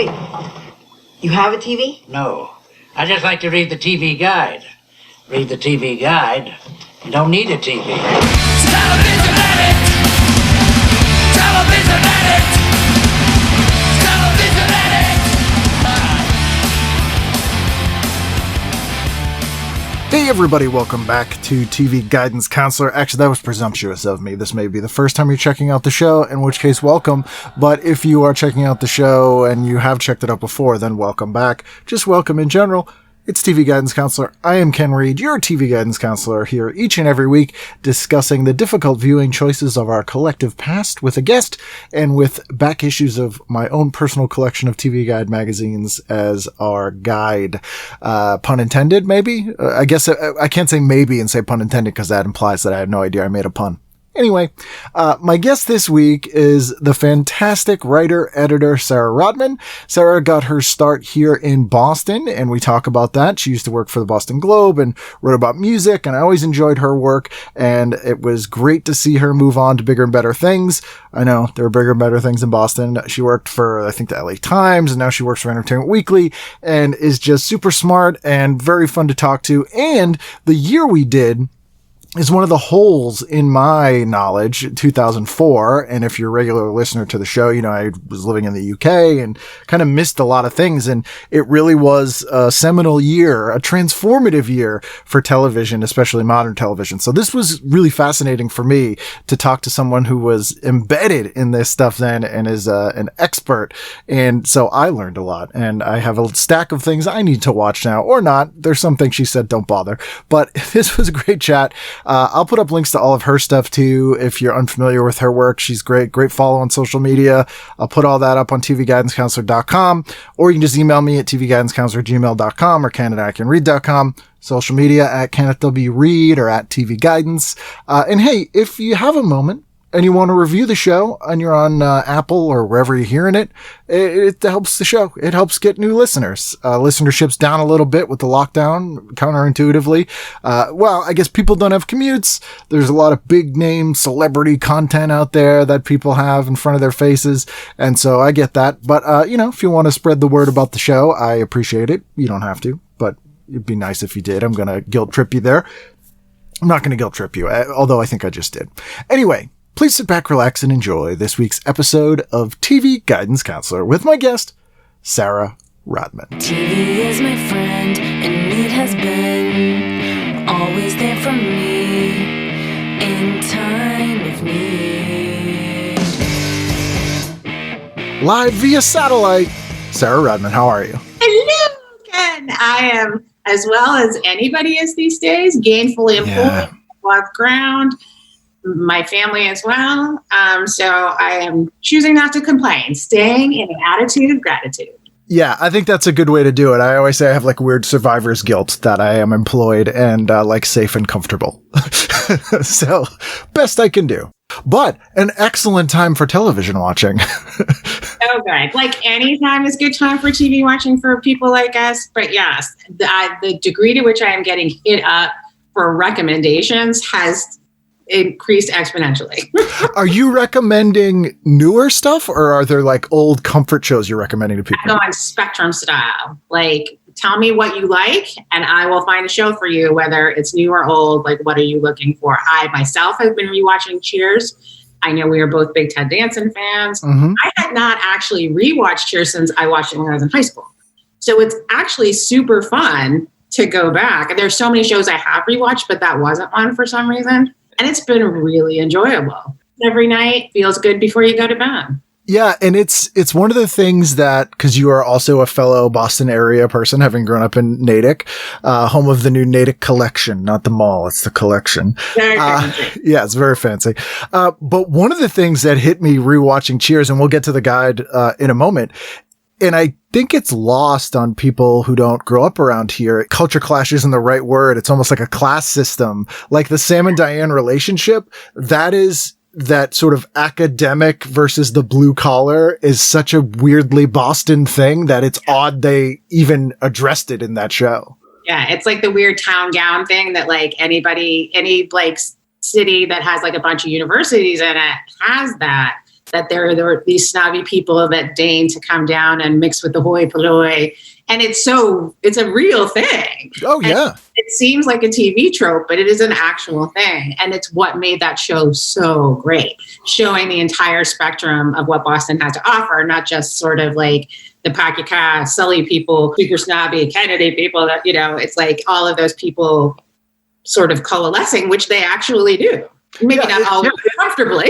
Wait, you have a TV? No. I just like to read the TV guide. Read the TV guide. You don't need a TV. Television addict! Television addict! Television addict! Hey everybody, welcome back to TV Guidance Counselor. Actually, that was presumptuous of me. This may be the first time you're checking out the show, in which case, welcome. But if you are checking out the show and you have checked it out before, then welcome back. Just welcome in general. It's TV Guidance Counselor. I am Ken Reed, your TV Guidance Counselor, here each and every week discussing the difficult viewing choices of our collective past with a guest and with back issues of my own personal collection of TV Guide magazines as our guide. Pun intended, maybe? I guess I can't say maybe and say pun intended because that implies that I had no idea I made a pun. Anyway, my guest this week is the fantastic writer-editor Sarah Rodman. Sarah got her start here in Boston, and we talk about that. She used to work for the Boston Globe and wrote about music, and I always enjoyed her work, and it was great to see her move on to bigger and better things. I know there are bigger and better things in Boston. She worked for, I think, the LA Times, and now she works for Entertainment Weekly, and is just super smart and very fun to talk to. And the year we did is one of the holes in my knowledge, 2004. And if you're a regular listener to the show, you know, I was living in the UK and kind of missed a lot of things. And it really was a seminal year, a transformative year for television, especially modern television. So this was really fascinating for me to talk to someone who was embedded in this stuff then and is an expert. And so I learned a lot, and I have a stack of things I need to watch now, or not. There's some things she said, don't bother. But this was a great chat. I'll put up links to all of her stuff too. If you're unfamiliar with her work, she's great follow on social media. I'll put all that up on tvguidancecounselor.com, or you can just email me at tvguidancecounselor@gmail.com or ken@icanread.com. Social media at KennethWReed or at TV Guidance. And hey, if you have a moment and you want to review the show and you're on Apple or wherever you're hearing it, it helps the show. It helps get new listeners. Listenership's down a little bit with the lockdown, counterintuitively. Well, I guess people don't have commutes. There's a lot of big name celebrity content out there that people have in front of their faces. And so I get that. But, you know, if you want to spread the word about the show, I appreciate it. You don't have to, but it'd be nice if you did. I'm going to guilt trip you there. I'm not going to guilt trip you, although I think I just did. Anyway, please sit back, relax, and enjoy this week's episode of TV Guidance Counselor with my guest, Sarah Rodman. TV is my friend, and it has been always there for me in time of need. Live via satellite, Sarah Rodman, how are you? Hello, Ken. I am, as well as anybody is these days, gainfully employed, above ground. My family as well. So I am choosing not to complain, staying in an attitude of gratitude. Yeah, I think that's a good way to do it. I always say I have like weird survivor's guilt that I am employed and like safe and comfortable. So best I can do. But an excellent time for television watching. Oh, good. Like any time is good time for TV watching for people like us. But yes, the degree to which I am getting hit up for recommendations has increased exponentially. Are you recommending newer stuff, or are there like old comfort shows you're recommending to people? I go on Spectrum style. Like, tell me what you like, and I will find a show for you, whether it's new or old. Like, what are you looking for? I myself have been rewatching Cheers. I know we are both big Ted Danson fans. Mm-hmm. I had not actually rewatched Cheers since I watched it when I was in high school. So it's actually super fun to go back. There's so many shows I have rewatched, but that wasn't one for some reason. And it's been really enjoyable. Every night feels good before you go to bed. Yeah, and it's one of the things that, because you are also a fellow Boston area person, having grown up in Natick, home of the new Natick collection, not the mall, it's the collection. Very fancy. Yeah, it's very fancy. But one of the things that hit me rewatching Cheers, and we'll get to the guide in a moment, and I think it's lost on people who don't grow up around here. Culture clash isn't the right word. It's almost like a class system. Like the Sam and Diane relationship, that sort of academic versus the blue collar is such a weirdly Boston thing that it's odd they even addressed it in that show. Yeah, it's like the weird town gown thing that like any like city that has like a bunch of universities in it has that. that there were these snobby people that deign to come down and mix with the hoi polloi. And it's a real thing. Oh, yeah. And it seems like a TV trope, but it is an actual thing. And it's what made that show so great, showing the entire spectrum of what Boston had to offer, not just sort of like the Pakika, Sully people, super snobby Kennedy people that, it's like all of those people sort of coalescing, which they actually do. Maybe not always comfortably.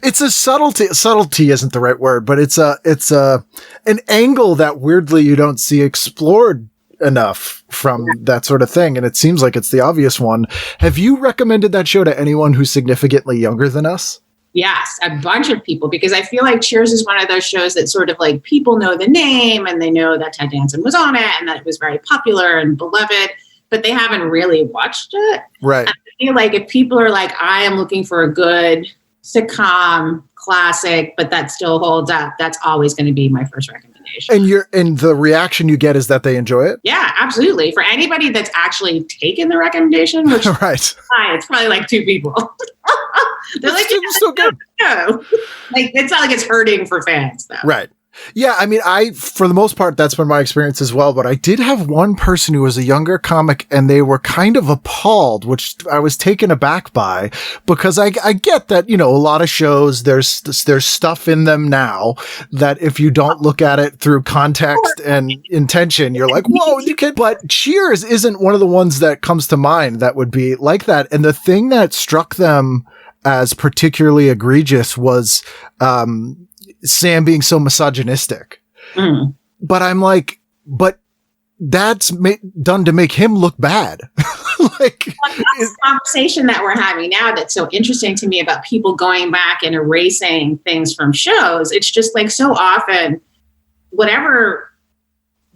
It's a subtlety. Subtlety isn't the right word, but it's an angle that weirdly you don't see explored enough from that sort of thing. And it seems like it's the obvious one. Have you recommended that show to anyone who's significantly younger than us? Yes, a bunch of people, because I feel like Cheers is one of those shows that sort of like people know the name and they know that Ted Danson was on it and that it was very popular and beloved, but they haven't really watched it. Right. I feel like if people are like, I am looking for a good sitcom classic, but that still holds up, that's always going to be my first recommendation. And the reaction you get is that they enjoy it? Yeah, absolutely. For anybody that's actually taken the recommendation, which right. It's probably like 2 people. They're like, it's so good. No. Like, it's not like it's hurting for fans, though. Right. Yeah, I mean, for the most part, that's been my experience as well. But I did have one person who was a younger comic and they were kind of appalled, which I was taken aback by, because I get that, a lot of shows, there's stuff in them now that if you don't look at it through context and intention, you're like, whoa, you can't. But Cheers isn't one of the ones that comes to mind that would be like that. And the thing that struck them as particularly egregious was, Sam being so misogynistic. Mm. But I'm like, that's done to make him look bad. Like, this conversation that we're having now that's so interesting to me about people going back and erasing things from shows. It's just like so often, whatever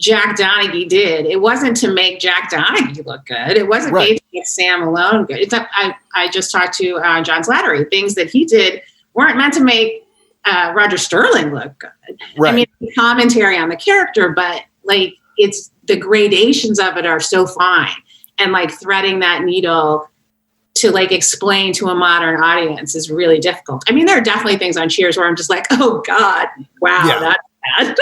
Jack Donaghy did, it wasn't to make Jack Donaghy look good. It wasn't made to make Sam Malone good. I just talked to John Slattery. Things that he did weren't meant to make Roger Sterling look good. Right. I mean, commentary on the character, but like it's the gradations of it are so fine, and like threading that needle to like explain to a modern audience is really difficult. I mean, there are definitely things on Cheers where I'm just like, oh God, wow, that's bad.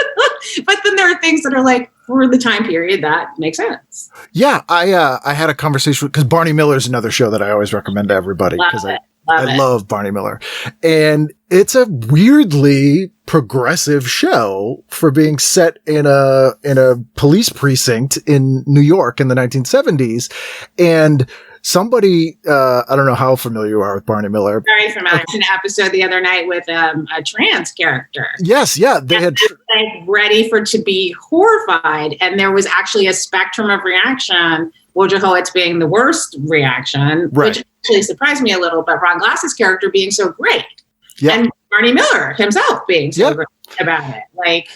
But then there are things that are like, for the time period, that makes sense. Yeah, I had a conversation because Barney Miller is another show that I always recommend to everybody because I love Barney Miller. And it's a weirdly progressive show for being set in a police precinct in New York in the 1970s. And somebody, I don't know how familiar you are with Barney Miller. Very familiar. An episode the other night with a trans character. Yes, yeah. They had like ready to be horrified. And there was actually a spectrum of reaction. Wojciechowicz being the worst reaction, which actually surprised me a little, but Ron Glass's character being so great. Yeah. And Barney Miller himself being so great about it. Like,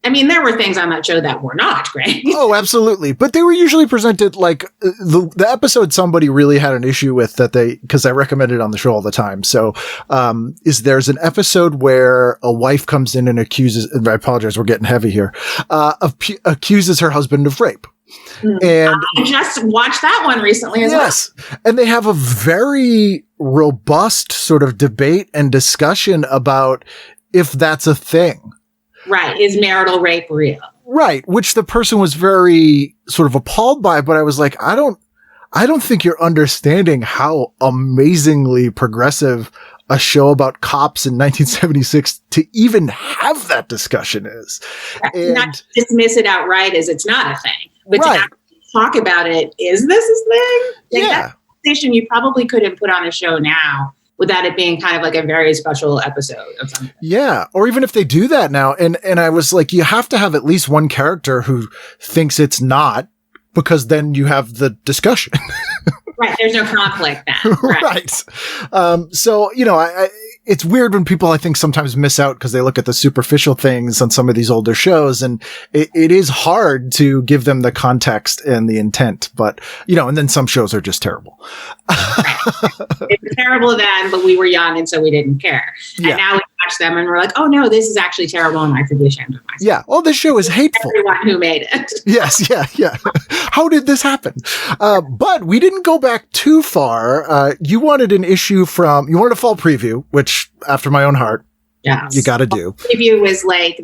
I mean, there were things on that show that were not great. Oh, absolutely. But they were usually presented like the episode somebody really had an issue with because I recommend it on the show all the time. So, there's an episode where a wife comes in and accuses, and I apologize, we're getting heavy here, accuses her husband of rape. And I just watched that one recently as well. And they have a very robust sort of debate and discussion about if that's a thing. Right. Is marital rape real? Right. Which the person was very sort of appalled by, but I was like, I don't think you're understanding how amazingly progressive a show about cops in 1976 to even have that discussion is. And not dismiss it outright as it's not a thing, but to actually talk about it, is this a thing? Like that conversation you probably couldn't put on a show now without it being kind of like a very special episode of something. Yeah. Or even if they do that now. And I was like, you have to have at least one character who thinks it's not, because then you have the discussion. Right. There's no conflict then. Right. So, it's weird when people, I think, sometimes miss out because they look at the superficial things on some of these older shows, and it is hard to give them the context and the intent. But, and then some shows are just terrible. It was terrible then, but we were young, and so we didn't care. And now we watch them and we're like, oh no, this is actually terrible, and I could be ashamed of myself. Yeah. Well, this show is hateful. Everyone who made it. Yes. Yeah. How did this happen? But we didn't go back too far. You wanted a fall preview, which after my own heart. Yes. you got to do. Preview was like,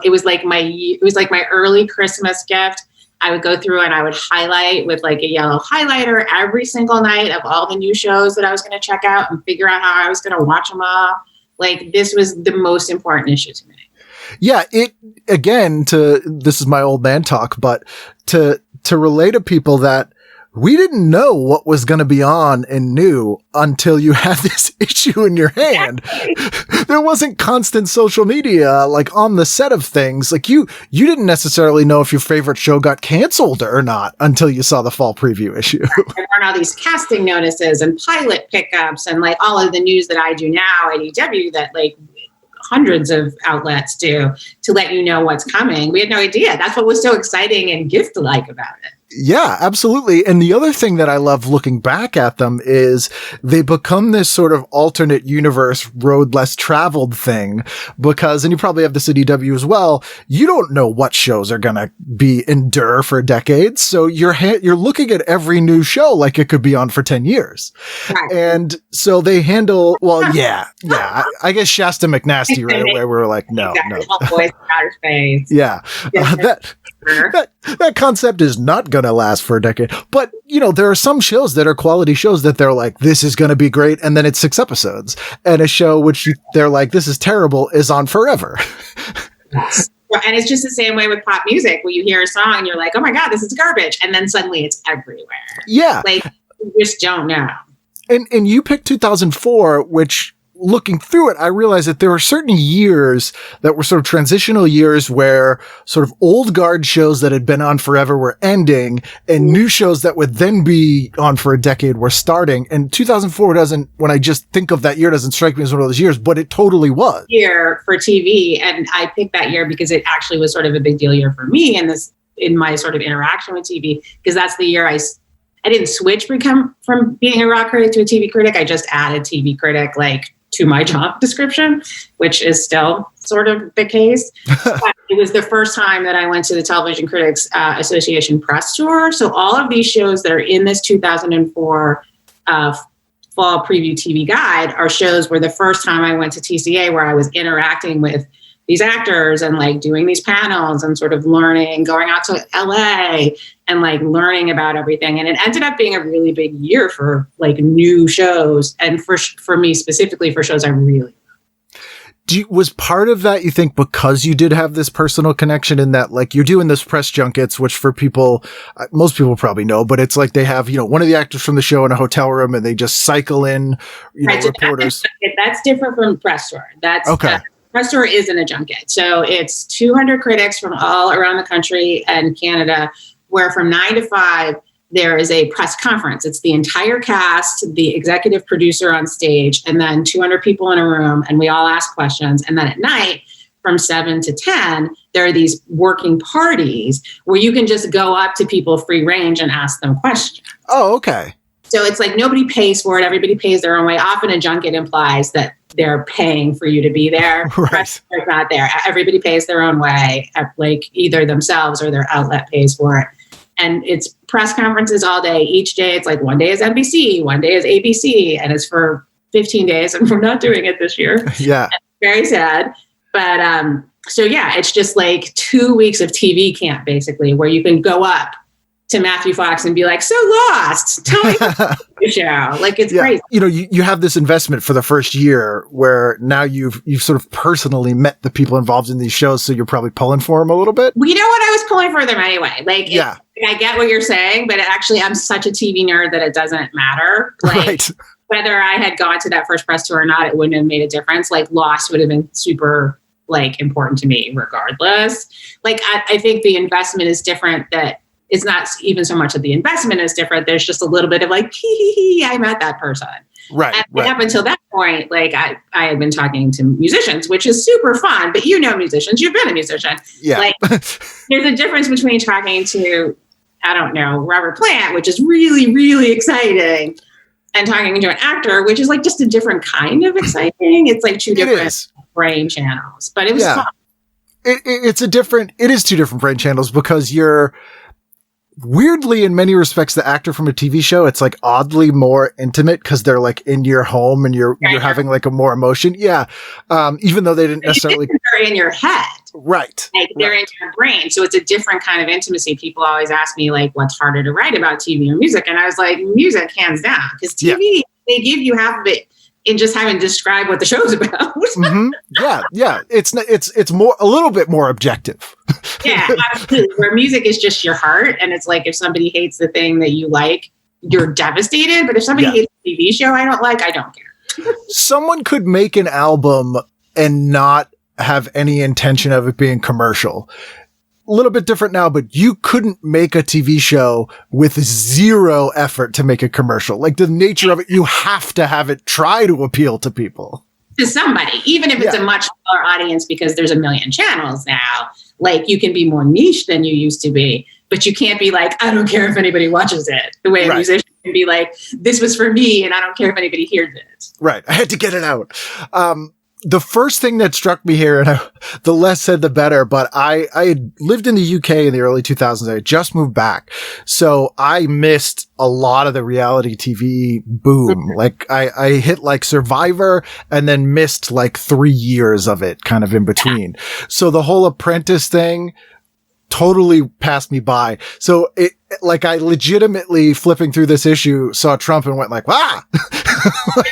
it was like my early Christmas gift. I would go through and I would highlight with like a yellow highlighter every single night of all the new shows that I was going to check out and figure out how I was going to watch them all. Like, this was the most important issue to me. Yeah, this is my old man talk, but to relay to people that we didn't know what was going to be on and new until you had this issue in your hand. There wasn't constant social media, like, on the set of things. Like, you didn't necessarily know if your favorite show got canceled or not until you saw the fall preview issue. There weren't all these casting notices and pilot pickups and like all of the news that I do now at EW that like hundreds of outlets do to let you know what's coming. We had no idea. That's what was so exciting and gift-like about it. Yeah, absolutely. And the other thing that I love looking back at them is they become this sort of alternate universe, road less traveled thing, because, and you probably have this at EW as well, you don't know what shows are going to endure for decades. So you're looking at every new show like it could be on for 10 years. Right. And so they handle, I guess Shasta McNasty right away, we were like, no. All boys outer space. Yeah. That concept is not going to last for a decade. But, there are some shows that are quality shows that they're like, this is going to be great. And then it's 6 episodes. And a show they're like, this is terrible, is on forever. Yes. And it's just the same way with pop music, where you hear a song and you're like, oh my God, this is garbage. And then suddenly it's everywhere. Yeah. Like, you just don't know. And you picked 2004, which, looking through it, I realized that there were certain years that were sort of transitional years where sort of old guard shows that had been on forever were ending and new shows that would then be on for a decade were starting. And 2004 when I just think of that year, doesn't strike me as one of those years, but it totally was. Year for TV. And I picked that year because it actually was sort of a big deal year for me in my sort of interaction with TV, because that's the year I didn't switch from being a rock critic to a TV critic. I just added TV critic, like, to my job description, which is still sort of the case. But it was the first time that I went to the Television Critics Association press tour. So all of these shows that are in this 2004 fall preview TV guide are shows where the first time I went to TCA, where I was interacting with these actors and like doing these panels and sort of learning, going out to LA and like learning about everything. And it ended up being a really big year for like new shows. And for me specifically, for shows I really was part of that, you think, because you did have this personal connection in that, like, you're doing this press junkets, which for people, most people probably know, but it's like they have, one of the actors from the show in a hotel room and they just cycle in, reporters. That's different from press tour. That's okay. Press tour isn't a junket. So it's 200 critics from all around the country and Canada, where from 9 to 5, there is a press conference. It's the entire cast, the executive producer on stage, and then 200 people in a room, and we all ask questions. And then at night, from 7 to 10, there are these working parties where you can just go up to people free range and ask them questions. Oh, okay. So it's like nobody pays for it. Everybody pays their own way. Often a junket implies that they're paying for you to be there. Right. They're not there. Everybody pays their own way, like either themselves or their outlet pays for it. And it's press conferences all day. Each day, it's like one day is NBC, one day is ABC, and it's for 15 days. And we're not doing it this year. Yeah. Very sad. But so, yeah, it's just like 2 weeks of TV camp, basically, where you can go up to Matthew Fox and be like, so Lost, tell me about the show. Like, it's crazy. You have this investment for the first year where now you've sort of personally met the people involved in these shows. So you're probably pulling for them a little bit. Well, you know what? I was pulling for them anyway. Like, yeah. I get what you're saying, but actually I'm such a TV nerd that it doesn't matter. Like, right. Whether I had gone to that first press tour or not, it wouldn't have made a difference. Like, Lost would have been super, like, important to me regardless. Like, I think the investment is different, that it's not even so much that the investment is different. There's just a little bit of like, I met that person. Right. And up until that point, like I had been talking to musicians, which is super fun, but musicians, you've been a musician. Yeah. Like, there's a difference between talking to, I don't know, Robert Plant, which is really, really exciting, and talking to an actor, which is like just a different kind of exciting. It's like two different brain channels, but it was fun. It is 2 different brain channels because weirdly, in many respects, the actor from a TV show, it's like oddly more intimate because they're like in your home and you're having like a more emotion. Yeah. Even though they didn't necessarily. They're in your head. Right. Like they're in your brain. So it's a different kind of intimacy. People always ask me like, what's harder to write about, TV or music? And I was like, music, hands down. Because TV, they give you half of it in just having to describe what the show's about. Yeah. It's more, a little bit more objective. Yeah, absolutely. Where music is just your heart. And it's like, if somebody hates the thing that you like, you're devastated. But if somebody hates a TV show I don't like, I don't care. Someone could make an album and not have any intention of it being commercial. A little bit different now, but you couldn't make a TV show with zero effort to make a commercial. Like the nature of it, you have to have it try to appeal to people. To somebody, even if it's a much smaller audience, because there's a million channels now. Like you can be more niche than you used to be, but you can't be like, I don't care if anybody watches it. The way a musician can be like, this was for me and I don't care if anybody hears it. Right. I had to get it out. The first thing that struck me here, and the less said, the better, but I had lived in the UK in the early 2000s. I had just moved back. So I missed a lot of the reality TV boom. Like I hit like Survivor and then missed like 3 years of it kind of in between. So the whole Apprentice thing totally passed me by. So it, like I legitimately flipping through this issue, saw Trump and went like, "Ah!"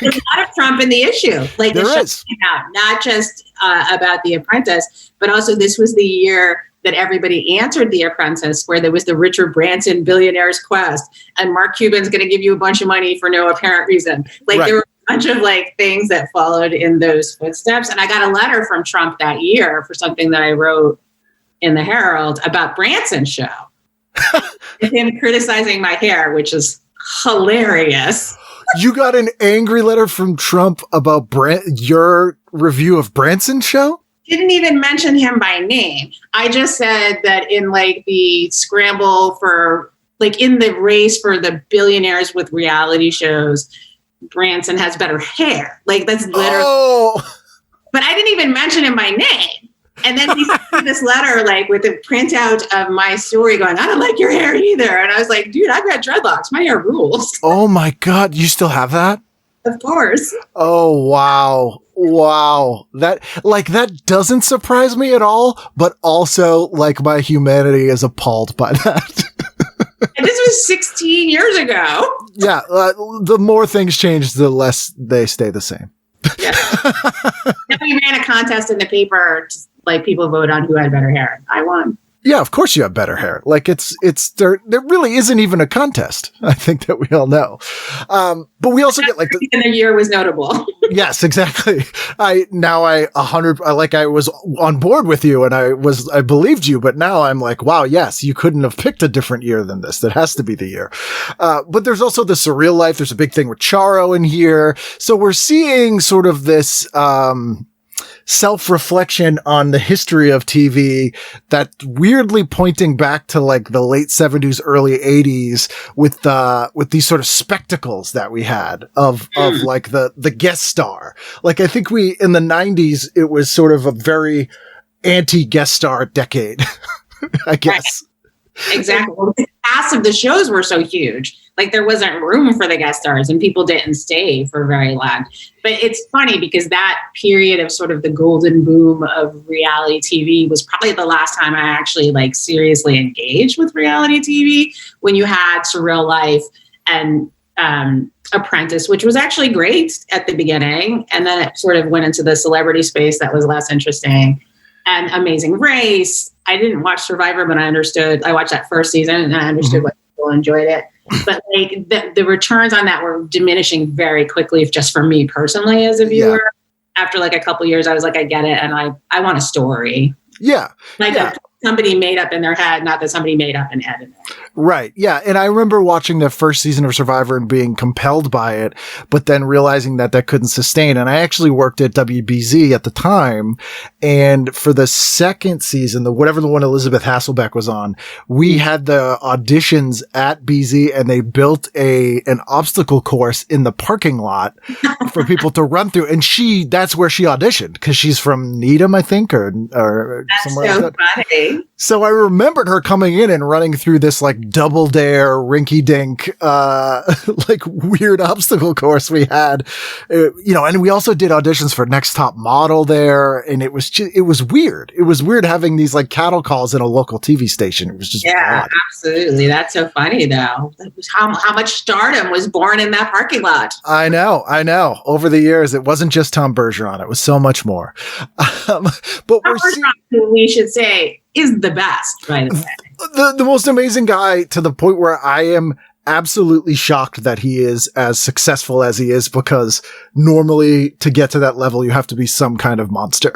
There's a lot of Trump in the issue. Like there the show is. came out, not just about The Apprentice, but also this was the year that everybody answered The Apprentice, where there was the Richard Branson billionaire's quest, and Mark Cuban's going to give you a bunch of money for no apparent reason. Like there were a bunch of like things that followed in those footsteps. And I got a letter from Trump that year for something that I wrote in the Herald about Branson's show. Him criticizing my hair, which is hilarious. You got an angry letter from Trump about your review of Branson's show? Didn't even mention him by name. I just said that in like the scramble for, like in the race for the billionaires with reality shows, Branson has better hair. Like that's literally. Oh. But I didn't even mention him by name. And then he sent me this letter, like with a printout of my story going, I don't like your hair either. And I was like, dude, I've got dreadlocks. My hair rules. Oh my God. You still have that? Of course. Oh, wow. Wow. That doesn't surprise me at all, but also like my humanity is appalled by that. And this was 16 years ago. Yeah. The more things change, the less they stay the same. Yeah. Then we ran a contest in the paper, like people vote on who had better hair. I won. Yeah, of course you have better hair. Like there really isn't even a contest. I think that we all know. But we also get like the year was notable. Yes, exactly. I was on board with you and I believed you, but now I'm like, wow, yes, you couldn't have picked a different year than this. That has to be the year. But there's also the Surreal Life. There's a big thing with Charo in here. So we're seeing sort of this, self-reflection on the history of TV that weirdly pointing back to like the late 70s, early 80s with these sort of spectacles that we had of like the guest star. Like I think in the 90s, it was sort of a very anti-guest star decade, I guess. Right. Exactly. The cast of the shows were so huge. Like there wasn't room for the guest stars and people didn't stay for very long. But it's funny because that period of sort of the golden boom of reality TV was probably the last time I actually like seriously engaged with reality TV, when you had Surreal Life and Apprentice, which was actually great at the beginning. And then it sort of went into the celebrity space that was less interesting. And Amazing Race. I didn't watch Survivor, but I watched that first season and I understood why people enjoyed it. But like the returns on that were diminishing very quickly, just for me personally as a viewer. Yeah. After like a couple years, I was like, I get it. And I want a story. Yeah. Like somebody made up in their head, not that somebody made up and edited. Right. Yeah. And I remember watching the first season of Survivor and being compelled by it, but then realizing that couldn't sustain. And I actually worked at WBZ at the time. And for the second season, whatever the one Elizabeth Hasselbeck was on, we had the auditions at BZ and they built an obstacle course in the parking lot for people to run through. And that's where she auditioned because she's from Needham, I think, or That's somewhere so like that. funny. Exactly. So I remembered her coming in and running through this like double dare rinky dink, like weird obstacle course we had, and we also did auditions for Next Top Model there. And it was weird. It was weird having these like cattle calls in a local TV station. It was just odd. Absolutely. That's so funny though. That was how much stardom was born in that parking lot. I know. Over the years, it wasn't just Tom Bergeron. It was so much more. But who we should say is the best, by the way. The most amazing guy, to the point where I am absolutely shocked that he is as successful as he is, because normally to get to that level, you have to be some kind of monster.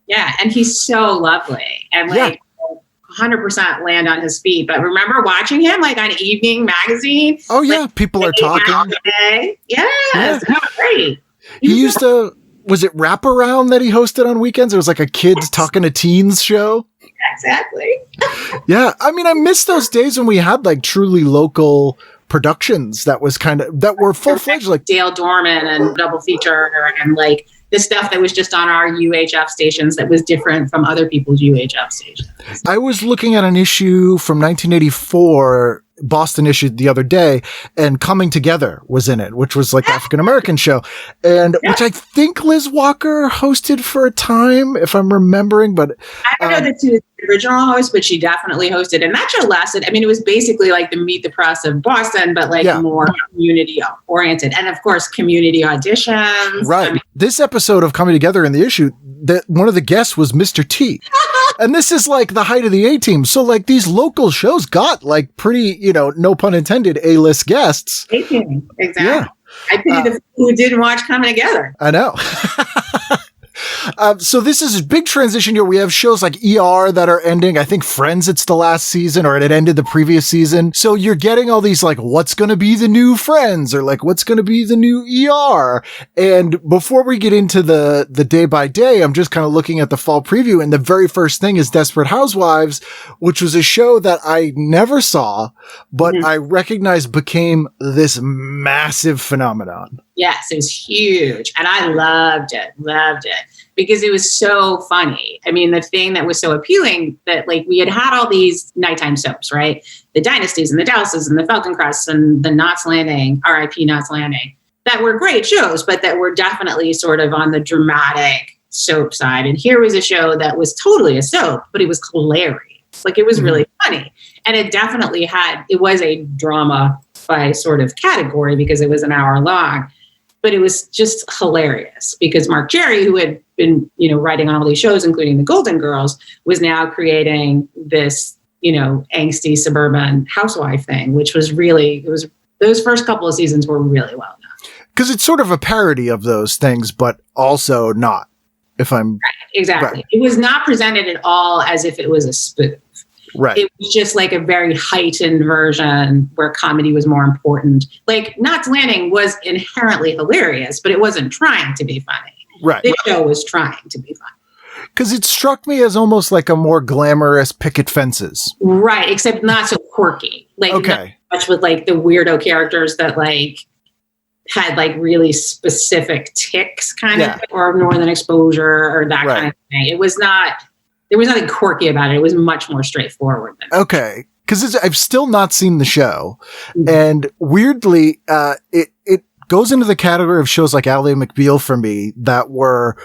Yeah. And he's so lovely and 100% land on his feet. But remember watching him like on Evening Magazine? Oh yeah. People are talking. Yes. Yeah. Great. He used to, was it Wraparound that he hosted on weekends? It was like a kids talking to teens show. Exactly. Yeah. I mean, I miss those days when we had like truly local productions that were full-fledged, like Dale Dorman and Double Feature and like the stuff that was just on our UHF stations that was different from other people's UHF stations. I was looking at an issue from 1984, Boston issue, the other day, and Coming Together was in it, which was like the African-American show, and which I think Liz Walker hosted for a time, if I'm remembering, but I don't know that she was the original host, but she definitely hosted. And that show lasted, I mean, it was basically like the Meet the Press of Boston, but like more community oriented. And of course, community auditions. Right. I mean, this episode of Coming Together in the issue, that one of the guests was Mr. T. And this is like the height of the A-team. So like these local shows got like pretty, no pun intended, A-list guests. A-team, exactly. Yeah. I pity the people who didn't watch Coming Together. I know. So this is a big transition here. We have shows like ER that are ending. I think Friends, it's the last season, or it ended the previous season. So you're getting all these like, what's going to be the new Friends, or like, what's going to be the new ER? And before we get into the day by day, I'm just kind of looking at the fall preview. And the very first thing is Desperate Housewives, which was a show that I never saw, but I recognized became this massive phenomenon. Yes, it was huge. And I loved it. Because it was so funny. I mean, the thing that was so appealing that like we had all these nighttime soaps, right? The Dynasties and the Dallases and the Falcon Crest and the Knots Landing, RIP Knots Landing, that were great shows, but that were definitely sort of on the dramatic soap side. And here was a show that was totally a soap, but it was hilarious. Like it was really funny. And it definitely it was a drama by sort of category because it was an hour long. But it was just hilarious because Mark Cherry, who had been, writing on all these shows, including The Golden Girls, was now creating this, angsty suburban housewife thing, which was those first couple of seasons were really well done. Because it's sort of a parody of those things, but also not, if I'm... Right, exactly. Right. It was not presented at all as if it was a spoof. Right. It was just like a very heightened version where comedy was more important. Like Knots Landing was inherently hilarious, but it wasn't trying to be funny. Right. This show was trying to be funny. Because it struck me as almost like a more glamorous Picket Fences. Right, except not so quirky. Like not much with like the weirdo characters that like had like really specific tics kind of, or Northern Exposure or that kind of thing. It was not... There was nothing quirky about it. It was much more straightforward than okay. Because I've still not seen the show. And weirdly, it goes into the category of shows like Ally McBeal for me that were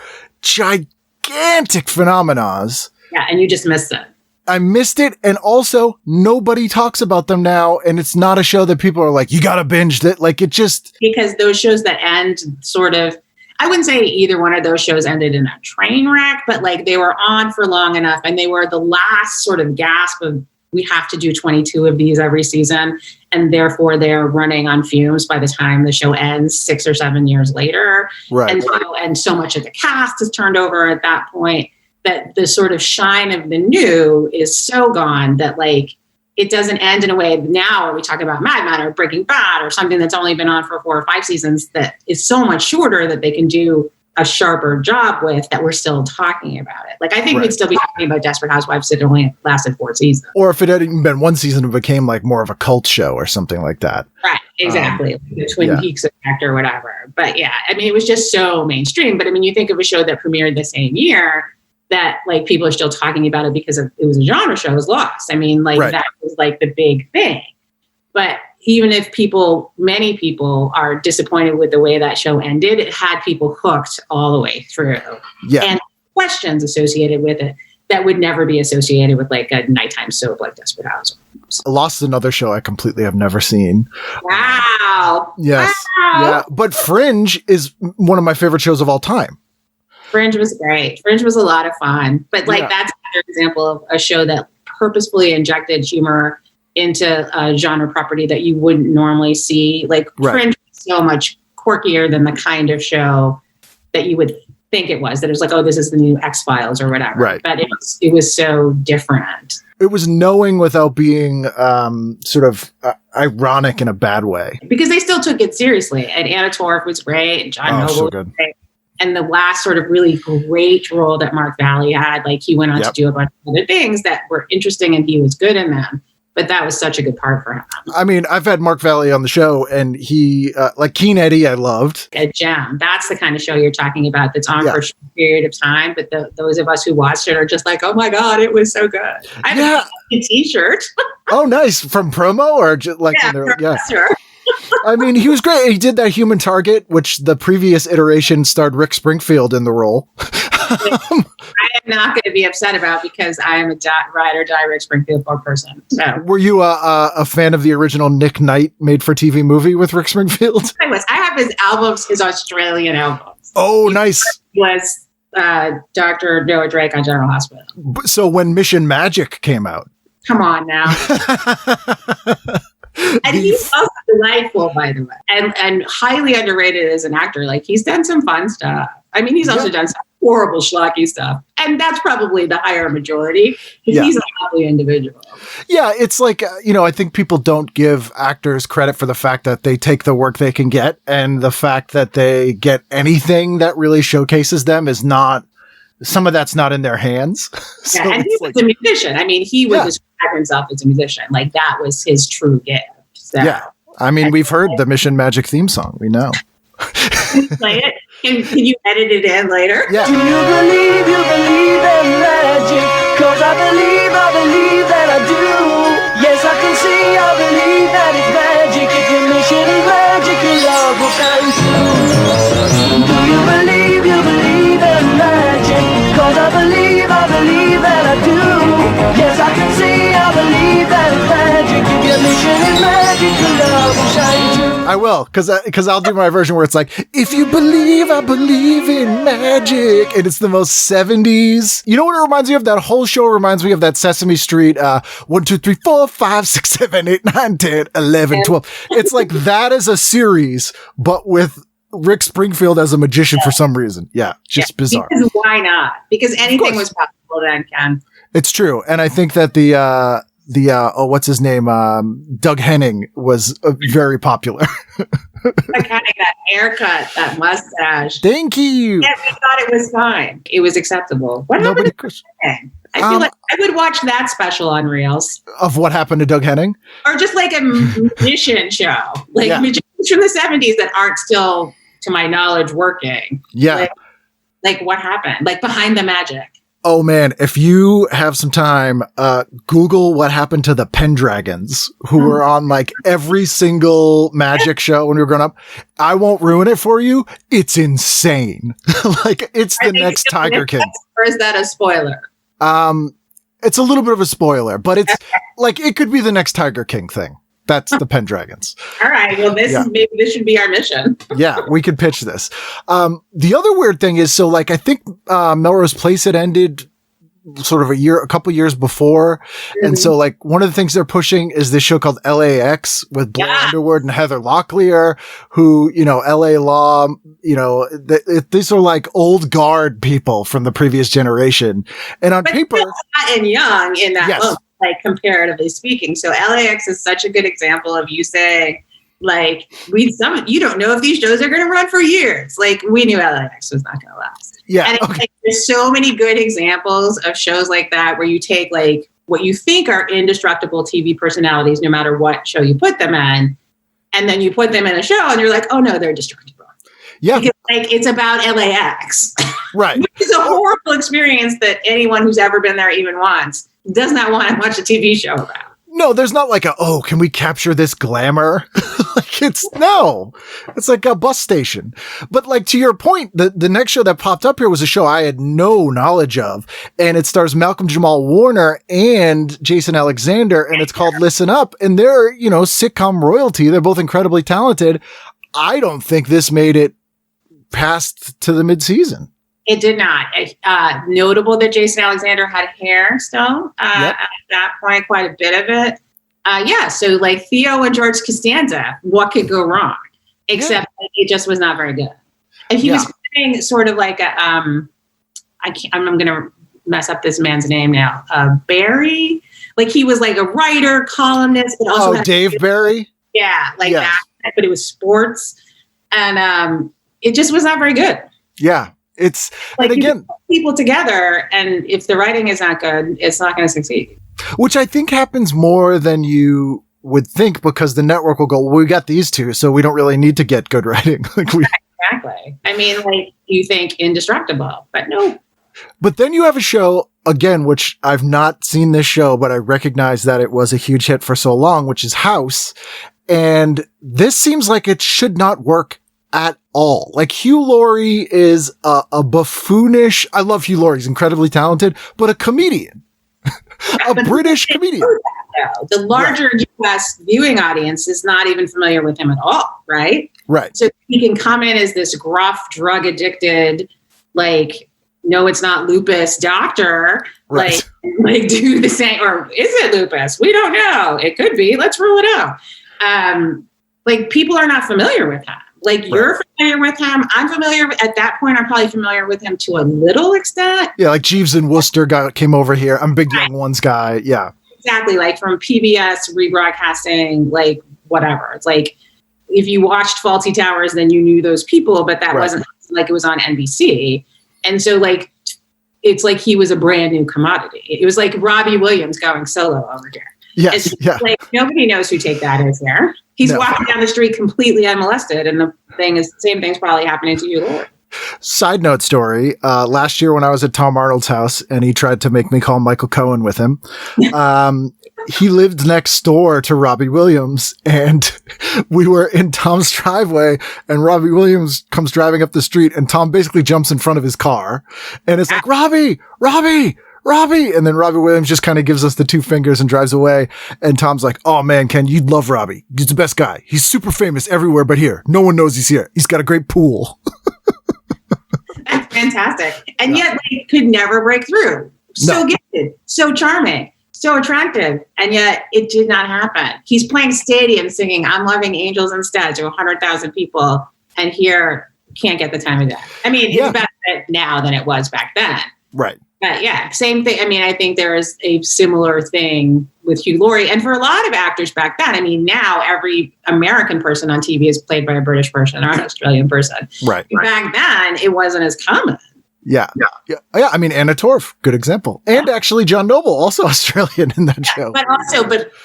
gigantic phenomena. Yeah, and you just missed it. I missed it. And also, nobody talks about them now. And it's not a show that people are like, you got to binge it. Like, it just... Because those shows that end sort of... I wouldn't say either one of those shows ended in a train wreck, but like they were on for long enough and they were the last sort of gasp of we have to do 22 of these every season. And therefore they're running on fumes by the time the show ends 6 or 7 years later. Right. And so much of the cast is turned over at that point that the sort of shine of the new is so gone that like it doesn't end in a way now where we talk about Mad Men or Breaking Bad or something that's only been on for 4 or 5 seasons that is so much shorter that they can do a sharper job with that we're still talking about it. Like, I think we'd still be talking about Desperate Housewives if it only lasted 4 seasons. Or if it had even been 1 season, it became like more of a cult show or something like that. Right, exactly. The Twin Peaks effect or whatever. But yeah, I mean, it was just so mainstream. But I mean, you think of a show that premiered the same year that like people are still talking about it because it was a genre show is lost. I mean, like that was like the big thing. But even if many people are disappointed with the way that show ended, it had people hooked all the way through. Yeah. And questions associated with it that would never be associated with like a nighttime soap like Desperate Housewives. Lost is another show I completely have never seen. Wow. Yes. Wow. Yeah. But Fringe is one of my favorite shows of all time. Fringe was great. Fringe was a lot of fun. But like that's another example of a show that purposefully injected humor into a genre property that you wouldn't normally see. Like Fringe was so much quirkier than the kind of show that you would think it was. That it was like, oh, this is the new X-Files or whatever. Right. But it was so different. It was knowing without being sort of ironic in a bad way. Because they still took it seriously. And Anna Torv was great. And John Noble was great. And the last sort of really great role that Mark Valley had, like he went on to do a bunch of other things that were interesting and he was good in them. But that was such a good part for him. I mean, I've had Mark Valley on the show and he, like Keen Eddie, I loved. A gem. That's the kind of show you're talking about that's on for a short period of time. But those of us who watched it are just like, oh my God, it was so good. I have a t-shirt. Oh, nice. From promo or just like, sure. I mean, he was great. He did that Human Target, which the previous iteration starred Rick Springfield in the role. I am not going to be upset about because I am a ride or die Rick Springfield person. So. Were you a fan of the original Nick Knight made-for-TV movie with Rick Springfield? I was. I have his albums, his Australian albums. Oh, nice. He was Dr. Noah Drake on General Hospital. So when Mission Magic came out. Come on now. And he's also delightful, by the way, and highly underrated as an actor. Like he's done some fun stuff. I mean, he's also done some horrible schlocky stuff, and that's probably the higher majority because he's a lovely individual. Yeah, it's like I think people don't give actors credit for the fact that they take the work they can get, and the fact that they get anything that really showcases them is not. Some of that's not in their hands. So and he was a musician. I mean, he would describe himself as a musician. Like that was his true gift. So. Yeah. I mean, we've heard the Mission Magic theme song. We know. Play it. Can you edit it in later? Yeah. Do you believe in magic? 'Cause I believe that I do. Yes, I can see, I believe that it's magic. If your mission is magic, your love will come true. Do you believe in magic? 'Cause I believe that I do. Yes, I can see, I believe that it's magic. If your mission is magic, your love will shine true. I will, because I'll do my version where it's like, if you believe, I believe in magic. And it's the most 70s. You know what it reminds me of? That whole show reminds me of that Sesame Street 1, 2, 3, 4, 5, 6, 7, 8, 9, 10, 11, 12. It's like that as a series, but with Rick Springfield as a magician for some reason. Yeah, just bizarre. Because why not? Because anything was possible then, Ken. It's true. And I think that what's his name? Doug Henning was very popular. Like having that haircut, that mustache. Thank you. Yeah, we thought it was fine. It was acceptable. What happened to Doug Henning? I feel like I would watch that special on Reels. Of what happened to Doug Henning? Or just like a magician show. Like magicians from the 70s that aren't still, to my knowledge, working. Yeah. Like what happened? Like Behind the Magic. Oh man, if you have some time, Google what happened to the Pendragons, who were on like every single magic show when we were growing up. I won't ruin it for you. It's insane. Like it's the next Tiger King. Or is that a spoiler? It's a little bit of a spoiler, but it's like it could be the next Tiger King thing. That's the Pendragons. All right. Well, maybe this should be our mission. Yeah, we could pitch this. The other weird thing is, so like, I think, Melrose Place had ended sort of a couple years before. Mm-hmm. And so like one of the things they're pushing is this show called LAX with Blair Underwood and Heather Locklear, who, LA Law, these are like old guard people from the previous generation. And on paper, hot and young in that moment. Like comparatively speaking. So LAX is such a good example of you saying, like, you don't know if these shows are going to run for years. Like we knew LAX was not going to last. Yeah. And it's like, there's so many good examples of shows like that where you take like what you think are indestructible TV personalities, no matter what show you put them in, and then you put them in a show and you're like, oh no, they're destructible. Yeah. Because, like it's about LAX. Right. Which is a horrible experience that anyone who's ever been there even once does not want to watch a TV show about. No, there's not like can we capture this glamour? It's like a bus station. But like, to your point, the next show that popped up here was a show I had no knowledge of. And it stars Malcolm Jamal Warner and Jason Alexander. And it's called Listen Up. And they're, sitcom royalty. They're both incredibly talented. I don't think this made it past to the mid-season. It did not. Notable that Jason Alexander had hair still at that point, quite a bit of it. So like Theo and George Costanza, what could go wrong? Except it just was not very good. And he was playing sort of like I'm going to mess up this man's name now. Barry, like he was like a writer, columnist, but also Dave Barry. Yeah, that. But it was sports, and it just was not very good. Yeah. It's like, and again, you put people together, and if the writing is not good, it's not going to succeed. Which I think happens more than you would think, because the network will go, well, we got these two, so we don't really need to get good writing. Exactly. I mean, like, you think Indestructible, but no. But then you have a show again, which I've not seen this show, but I recognize that it was a huge hit for so long, which is House. And this seems like it should not work at all. Like, Hugh Laurie is a buffoonish, I love Hugh Laurie, he's incredibly talented, but a comedian. British comedian. The larger US viewing audience is not even familiar with him at all, right? Right. So he can come in as this gruff, drug addicted, like, no, it's not lupus doctor, right. like do the same, or is it lupus? We don't know. It could be. Let's rule it out. Like, people are not familiar with him. Like, you're familiar with him. I'm familiar at that point. I'm probably familiar with him to a little extent. Yeah, like Jeeves and Wooster came over here. I'm a big Young Ones guy. Yeah, exactly. Like from PBS rebroadcasting, like whatever. It's like if you watched Fawlty Towers, then you knew those people, but that wasn't like it was on NBC. And so, like, it's like he was a brand new commodity. It was like Robbie Williams going solo over here. Yes, Like, nobody knows who Take That is there. He's walking down the street completely unmolested, and the same thing's probably happening to you, Lord. Side note story. Last year when I was at Tom Arnold's house and he tried to make me call Michael Cohen with him, he lived next door to Robbie Williams, and we were in Tom's driveway, and Robbie Williams comes driving up the street, and Tom basically jumps in front of his car, and it's like, Robbie! And then Robbie Williams just kind of gives us the two fingers and drives away. And Tom's like, oh man, Ken, you'd love Robbie. He's the best guy. He's super famous everywhere but here. No one knows he's here. He's got a great pool. That's fantastic. And yet, like, could never break through. So gifted, so charming, so attractive. And yet it did not happen. He's playing stadiums singing I'm Loving Angels Instead to 100,000 people. And here can't get the time of day. I mean, it's better now than it was back then. Right. But yeah, same thing. I mean, I think there is a similar thing with Hugh Laurie. And for a lot of actors back then, I mean, now every American person on TV is played by a British person or an Australian person. Right. Back then, it wasn't as common. Yeah. I mean, Anna Torv, good example. And actually John Noble, also Australian in that show. But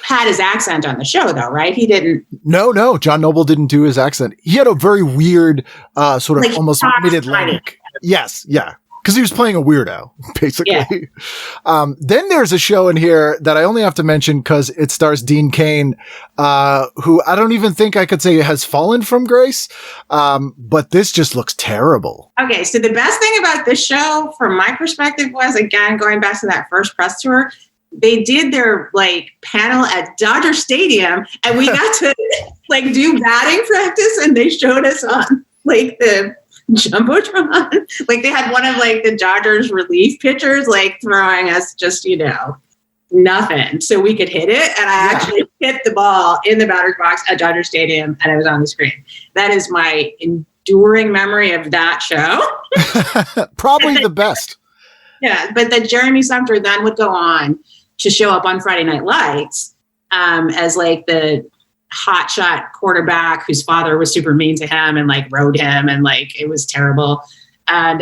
had his accent on the show, though, right? He didn't. No. John Noble didn't do his accent. He had a very weird, sort of like almost mid-Atlantic. Yes. Yeah. Because he was playing a weirdo, basically. Yeah. Then there's a show in here that I only have to mention because it stars Dean Cain, who I don't even think I could say has fallen from grace. But this just looks terrible. Okay, so the best thing about this show, from my perspective, was, again, going back to that first press tour, they did their like panel at Dodger Stadium, and we got to like do batting practice, and they showed us on like the Jumbotron. Like, they had one of like the Dodgers relief pitchers like throwing us just, nothing so we could hit it. And I actually hit the ball in the batter's box at Dodger Stadium, and it was on the screen. That is my enduring memory of that show. Probably the best. Yeah, but that Jeremy Sumter then would go on to show up on Friday Night Lights as like the hotshot quarterback whose father was super mean to him and like rode him, and like it was terrible. And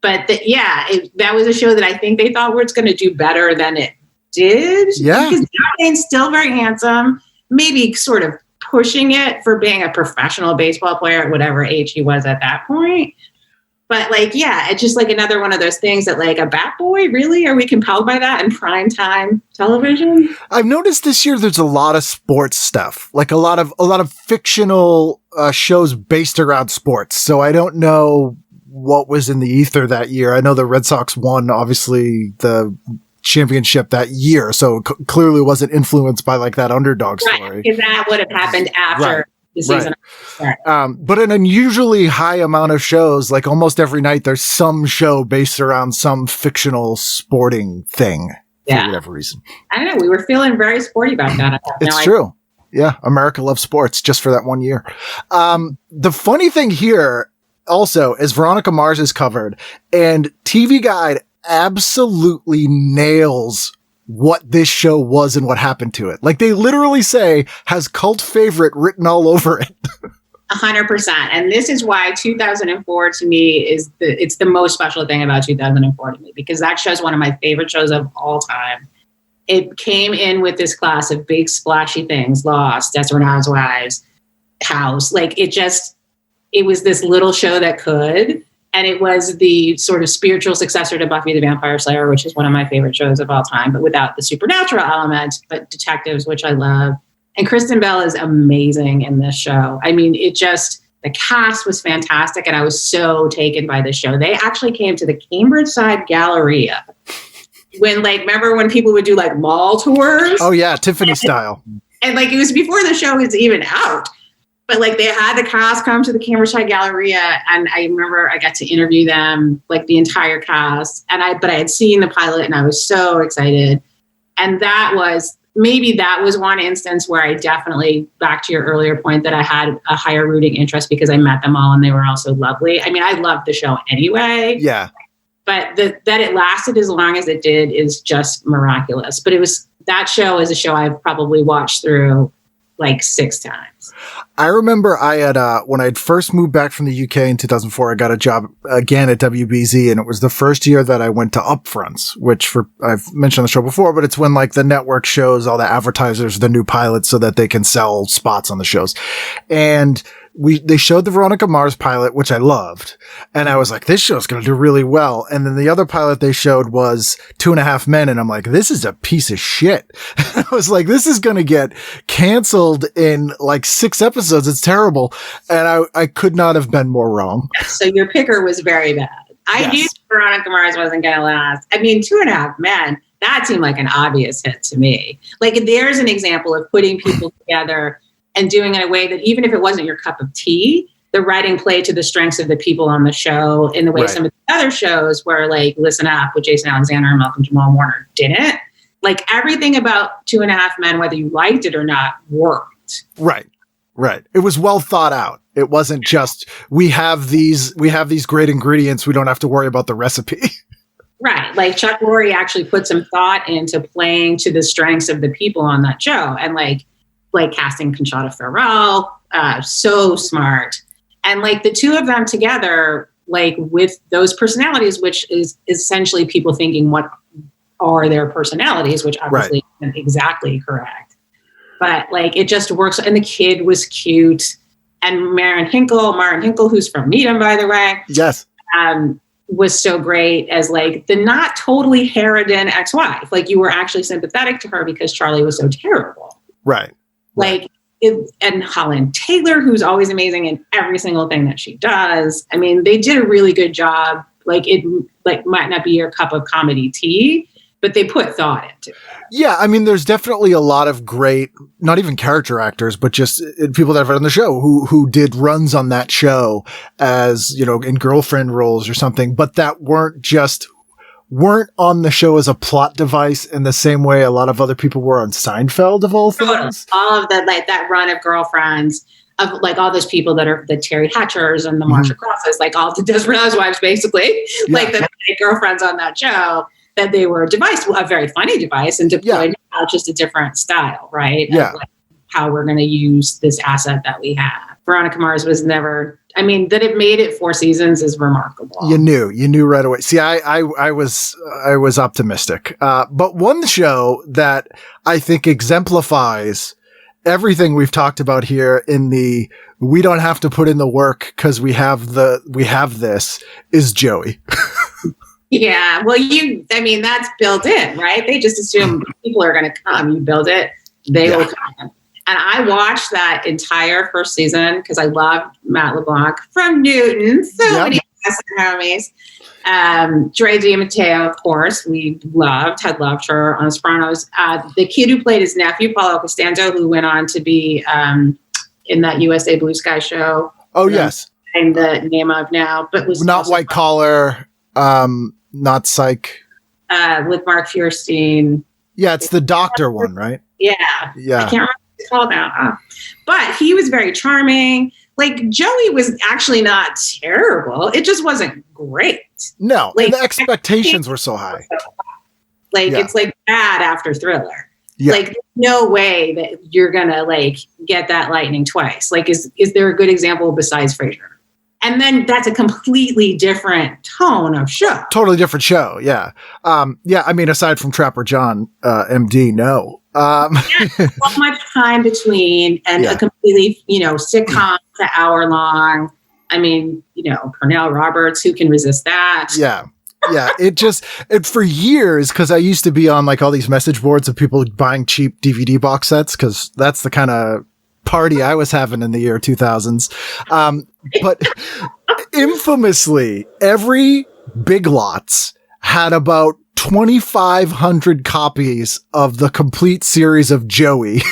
that was a show that I think they thought was going to do better than it did. Yeah, because Dan's still very handsome, maybe sort of pushing it for being a professional baseball player at whatever age he was at that point. But like, yeah, it's just like another one of those things that like a Bat Boy, really? Are we compelled by that in prime time television? I've noticed this year there's a lot of sports stuff, like a lot of fictional shows based around sports. So I don't know what was in the ether that year. I know the Red Sox won, obviously, the championship that year, so clearly wasn't influenced by like that underdog story. Right, because that would have happened after the season. Right. But an unusually high amount of shows, like almost every night, there's some show based around some fictional sporting thing for whatever reason. I don't know. We were feeling very sporty about that. It's true. Yeah, America loves sports just for that one year. The funny thing here also is Veronica Mars is covered, and TV Guide absolutely nails what this show was and what happened to it. Like, they literally say has cult favorite written all over it. 100%. And this is why 2004 to me it's the most special thing about 2004 to me, because that show's one of my favorite shows of all time. It came in with this class of big splashy things: Lost, Desperate Housewives, House. Like, it was this little show that could. And it was the sort of spiritual successor to Buffy the Vampire Slayer, which is one of my favorite shows of all time, but without the supernatural element, but detectives, which I love. And Kristen Bell is amazing in this show. I mean, the cast was fantastic, and I was so taken by the show. They actually came to the Cambridge Side Galleria remember when people would do like mall tours? Oh yeah, Tiffany style. And like, it was before the show was even out. But like, they had the cast come to the Cambridge Side Galleria, and I remember I got to interview them, like the entire cast. But I had seen the pilot, and I was so excited. And that was one instance where I definitely, back to your earlier point, that I had a higher rooting interest because I met them all and they were all so lovely. I mean, I loved the show anyway. Yeah. But that it lasted as long as it did is just miraculous. But that show is a show I've probably watched through like 6 times. I remember I had, when I'd first moved back from the UK in 2004, I got a job again at WBZ, and it was the first year that I went to upfronts, which I've mentioned on the show before, but it's when like the network shows all the advertisers the new pilots so that they can sell spots on the shows. And they showed the Veronica Mars pilot, which I loved. And I was like, this show's going to do really well. And then the other pilot they showed was 2.5 Men. And I'm like, this is a piece of shit. I was like, this is going to get canceled in like 6 episodes. It's terrible. And I could not have been more wrong. So your picker was very bad. I knew Veronica Mars wasn't going to last. I mean, 2.5 Men, that seemed like an obvious hit to me. Like, there's an example of putting people together and doing it in a way that even if it wasn't your cup of tea, the writing played to the strengths of the people on the show in the way some of the other shows where, like, Listen Up with Jason Alexander and Malcolm Jamal Warner didn't. Like, everything about 2.5 Men, whether you liked it or not, worked. Right. It was well thought out. It wasn't just, we have these great ingredients, we don't have to worry about the recipe. Right. Like, Chuck Lorre actually put some thought into playing to the strengths of the people on that show. And like casting Conchata Ferrell, so smart. And like, the two of them together, like, with those personalities, which is essentially people thinking what are their personalities, which obviously isn't exactly correct. But like, it just works. And the kid was cute. And Martin Hinkle, who's from Needham, by the way. Yes. Was so great as like the not totally Harridan ex-wife. Like, you were actually sympathetic to her because Charlie was so terrible. Right. Like, and Holland Taylor, who's always amazing in every single thing that she does. I mean, they did a really good job. Like, it might not be your cup of comedy tea, but they put thought into it. Yeah, I mean, there's definitely a lot of great, not even character actors, but just people that have on the show who did runs on that show as, you know, in girlfriend roles or something, but that weren't on the show as a plot device in the same way a lot of other people were on Seinfeld, of all things. All of the, like, that run of girlfriends, of like all those people that are the Terry Hatchers and the Marsha Crosses, like all the Desperate Housewives, basically, like the girlfriends on that show, that they were a very funny device, and deployed just a different style, right? Yeah. Of, like, how we're going to use this asset that we have. Veronica Mars was never, I mean, that it made it 4 seasons is remarkable. You knew right away. See, I was optimistic. But one show that I think exemplifies everything we've talked about here in the we don't have to put in the work because we have this is Joey. Yeah. Well, that's built in, right? They just assume people are going to come. You build it, they will come. And I watched that entire first season because I loved Matt LeBlanc from Newton. So many awesome homies. Dre DiMatteo, of course, had loved her on The Sopranos. The kid who played his nephew, Paulo Costanzo, who went on to be in that USA Blue Sky show. Oh, yes. I'm the name of now, but was not White Collar, not Psych. With Mark Feuerstein. Yeah, it's the doctor one, right? Yeah. I can't remember what it's called now. But he was very charming. Like, Joey was actually not terrible. It just wasn't great. No, like, the expectations were so high. It's like bad after Thriller. Yeah. Like, no way that you're gonna like get that lightning twice. Like, is there a good example besides Frasier? And then that's a completely different tone of show. Totally different show. Yeah. I mean, aside from Trapper John, MD, no. So much time between and a completely, sitcom to hour long. I mean, Pernell Roberts, who can resist that? Yeah. Yeah. It for years, because I used to be on like all these message boards of people buying cheap DVD box sets, because that's the kind of party I was having in the year 2000s. But infamously, every Big Lots had about 2,500 copies of the complete series of Joey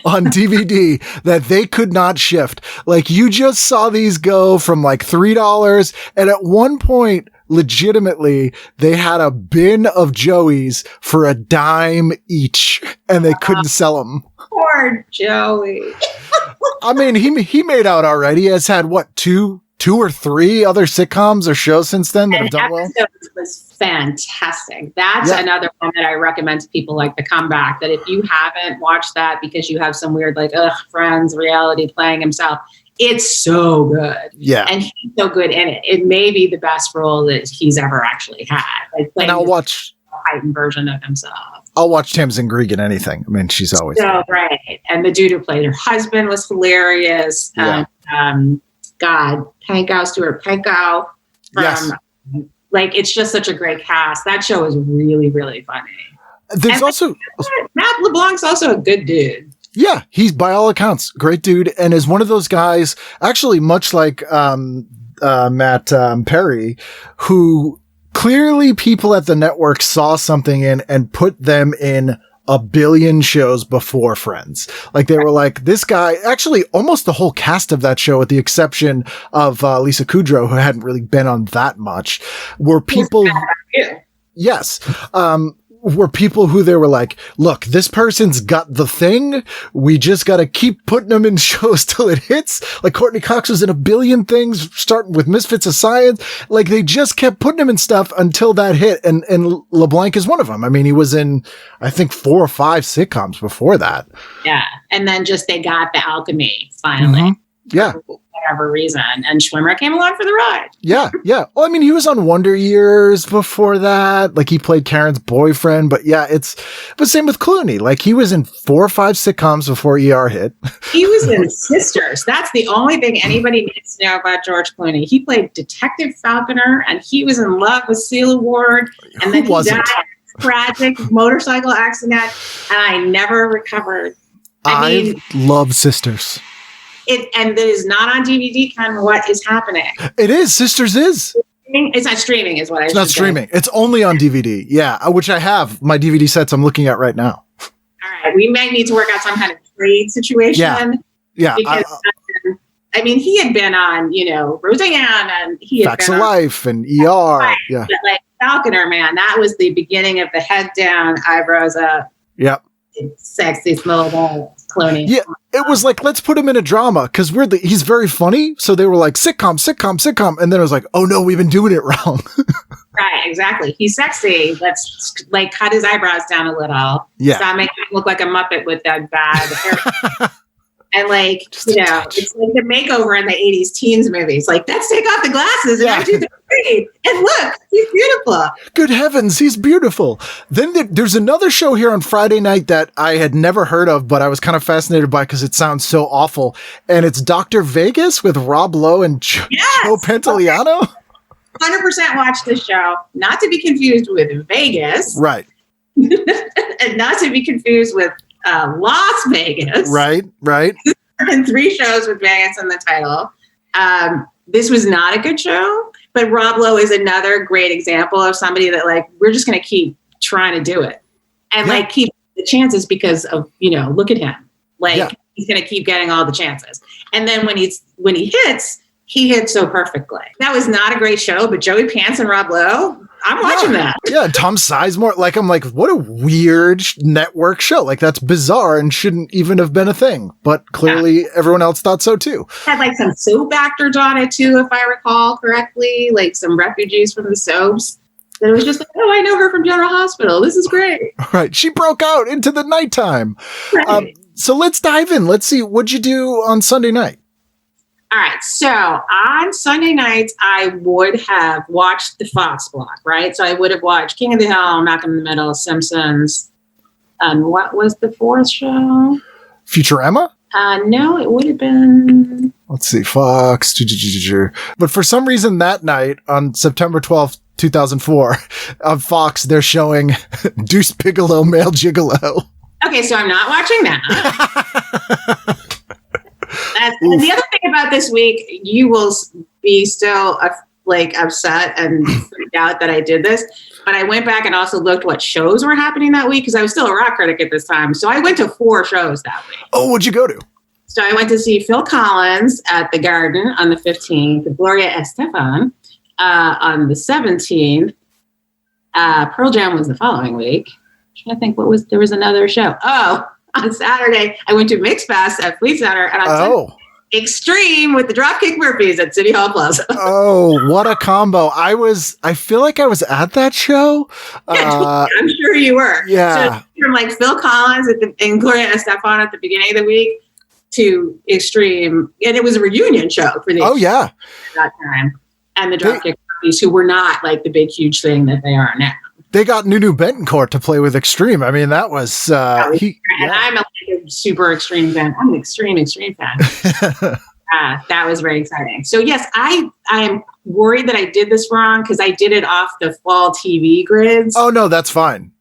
on DVD that they could not shift. Like, you just saw these go from like $3. And at one point, legitimately, they had a bin of Joeys for $0.10 each, and they couldn't sell them. Poor Joey. I mean, he made out all right. He has had two or three other sitcoms or shows since then that have done well. Was fantastic. That's another one that I recommend to people, like The Comeback, that if you haven't watched that because you have some weird Friends reality playing himself, it's so good. Yeah. And he's so good in it. It may be the best role that he's ever actually had. Like, and I'll watch a heightened version of himself. I'll watch Tamsin Greig in anything. I mean, she's always so great. And the dude who played her husband was hilarious. Yeah. Stuart Pankow. Yes. It's just such a great cast. That show is really, really funny. There's also Matt LeBlanc's also a good dude. Yeah, he's by all accounts great dude, and is one of those guys, actually much like Matt Perry, who clearly people at the network saw something in and put them in a billion shows before Friends. Like, they were like, this guy, actually almost the whole cast of that show, with the exception of Lisa Kudrow, who hadn't really been on that much, were people. Yes. Were people who they were like, look, this person's got the thing. We just got to keep putting them in shows till it hits. Like, Courtney Cox was in a billion things, starting with Misfits of Science. Like, they just kept putting him in stuff until that hit. And LeBlanc is one of them. I mean, he was in, I think, 4 or 5 sitcoms before that. Yeah. And then they got the alchemy finally. Mm-hmm. Yeah. For whatever reason. And Schwimmer came along for the ride. Yeah. Yeah. Well, I mean, he was on Wonder Years before that. Like, he played Karen's boyfriend, but but same with Clooney. Like, he was in 4 or 5 sitcoms before ER hit. He was in Sisters. That's the only thing anybody needs to know about George Clooney. He played Detective Falconer, and he was in love with Celia Ward. And then he died in a tragic motorcycle accident, and I never recovered. I love Sisters. And it is not on DVD. Kind of what is happening? It is. Sisters is. It's not streaming, is what I. It's not streaming. It's only on DVD. Yeah, which I have my DVD sets I'm looking at right now. All right, we might need to work out some kind of trade situation. Yeah. Because he had been on, Roseanne, and he had Facts been of on Life and ER. Life. Yeah, but like Falconer, man, that was the beginning of the head down, eyebrows up. Yep. Sexy little Clooney. Yeah, it was like, let's put him in a drama, because he's very funny. So they were like, sitcom. And then it was like, oh no, we've been doing it wrong. Right, exactly. He's sexy. Let's cut his eyebrows down a little. Yeah. Stop making him look like a Muppet with that bad hair. And like, Just a touch. it's like the makeover in the 80s teens movies. Like, let's take off the glasses and act great. And look, he's beautiful. Good heavens, he's beautiful. Then there's another show here on Friday night that I had never heard of, but I was kind of fascinated by because it sounds so awful. And it's Dr. Vegas with Rob Lowe and Joe Pantoliano. 100% watch this show. Not to be confused with Vegas. Right. And not to be confused with Las Vegas. Right. And 3 shows with Vegas in the title. This was not a good show, but Rob Lowe is another great example of somebody that like, we're just going to keep trying to do it and like keep the chances because of, look at him. Like he's going to keep getting all the chances. And then when he hits so perfectly. That was not a great show, but Joey Pants and Rob Lowe, I'm watching that. Yeah, Tom Sizemore. Like, I'm like, what a weird network show. Like, that's bizarre and shouldn't even have been a thing. But clearly everyone else thought so too. Had like some soap actors on it too, if I recall correctly, like some refugees from the soaps. That it was just like, oh, I know her from General Hospital. This is great. Right. She broke out into the nighttime. Right. So let's dive in. Let's see. What'd you do on Sunday night? All right. So on Sunday nights, I would have watched the Fox block, right? So I would have watched King of the Hill, Malcolm in the Middle, Simpsons. What was the 4th show? Futurama? No, it would have been... Let's see. Fox. But for some reason that night on September 12th, 2004, on Fox, they're showing Deuce Bigelow, Male Gigolo. Okay, so I'm not watching that. And the other thing about this week, you will be still upset and freaked out that I did this. But I went back and also looked what shows were happening that week because I was still a rock critic at this time. So I went to 4 shows that week. Oh, what'd you go to? So I went to see Phil Collins at the Garden on the 15th, Gloria Estefan on the 17th. Pearl Jam was the following week. I'm trying to think there was another show. Oh, on Saturday, I went to Mix Fest at Fleet Center, and on Sunday, Extreme with the Dropkick Murphys at City Hall Plaza. Oh, what a combo. I feel like I was at that show. I'm sure you were. Yeah. So from like Phil Collins and Gloria Estefan at the beginning of the week to Extreme, and it was a reunion show for the at that time. And the Dropkick Murphys, who were not like the big, huge thing that they are now. They got Nunu Betancourt to play with Extreme. I mean, that was... And I'm a super Extreme fan. I'm an extreme fan. That was very exciting. So yes, I'm worried that I did this wrong because I did it off the fall TV grids. Oh, no, that's fine.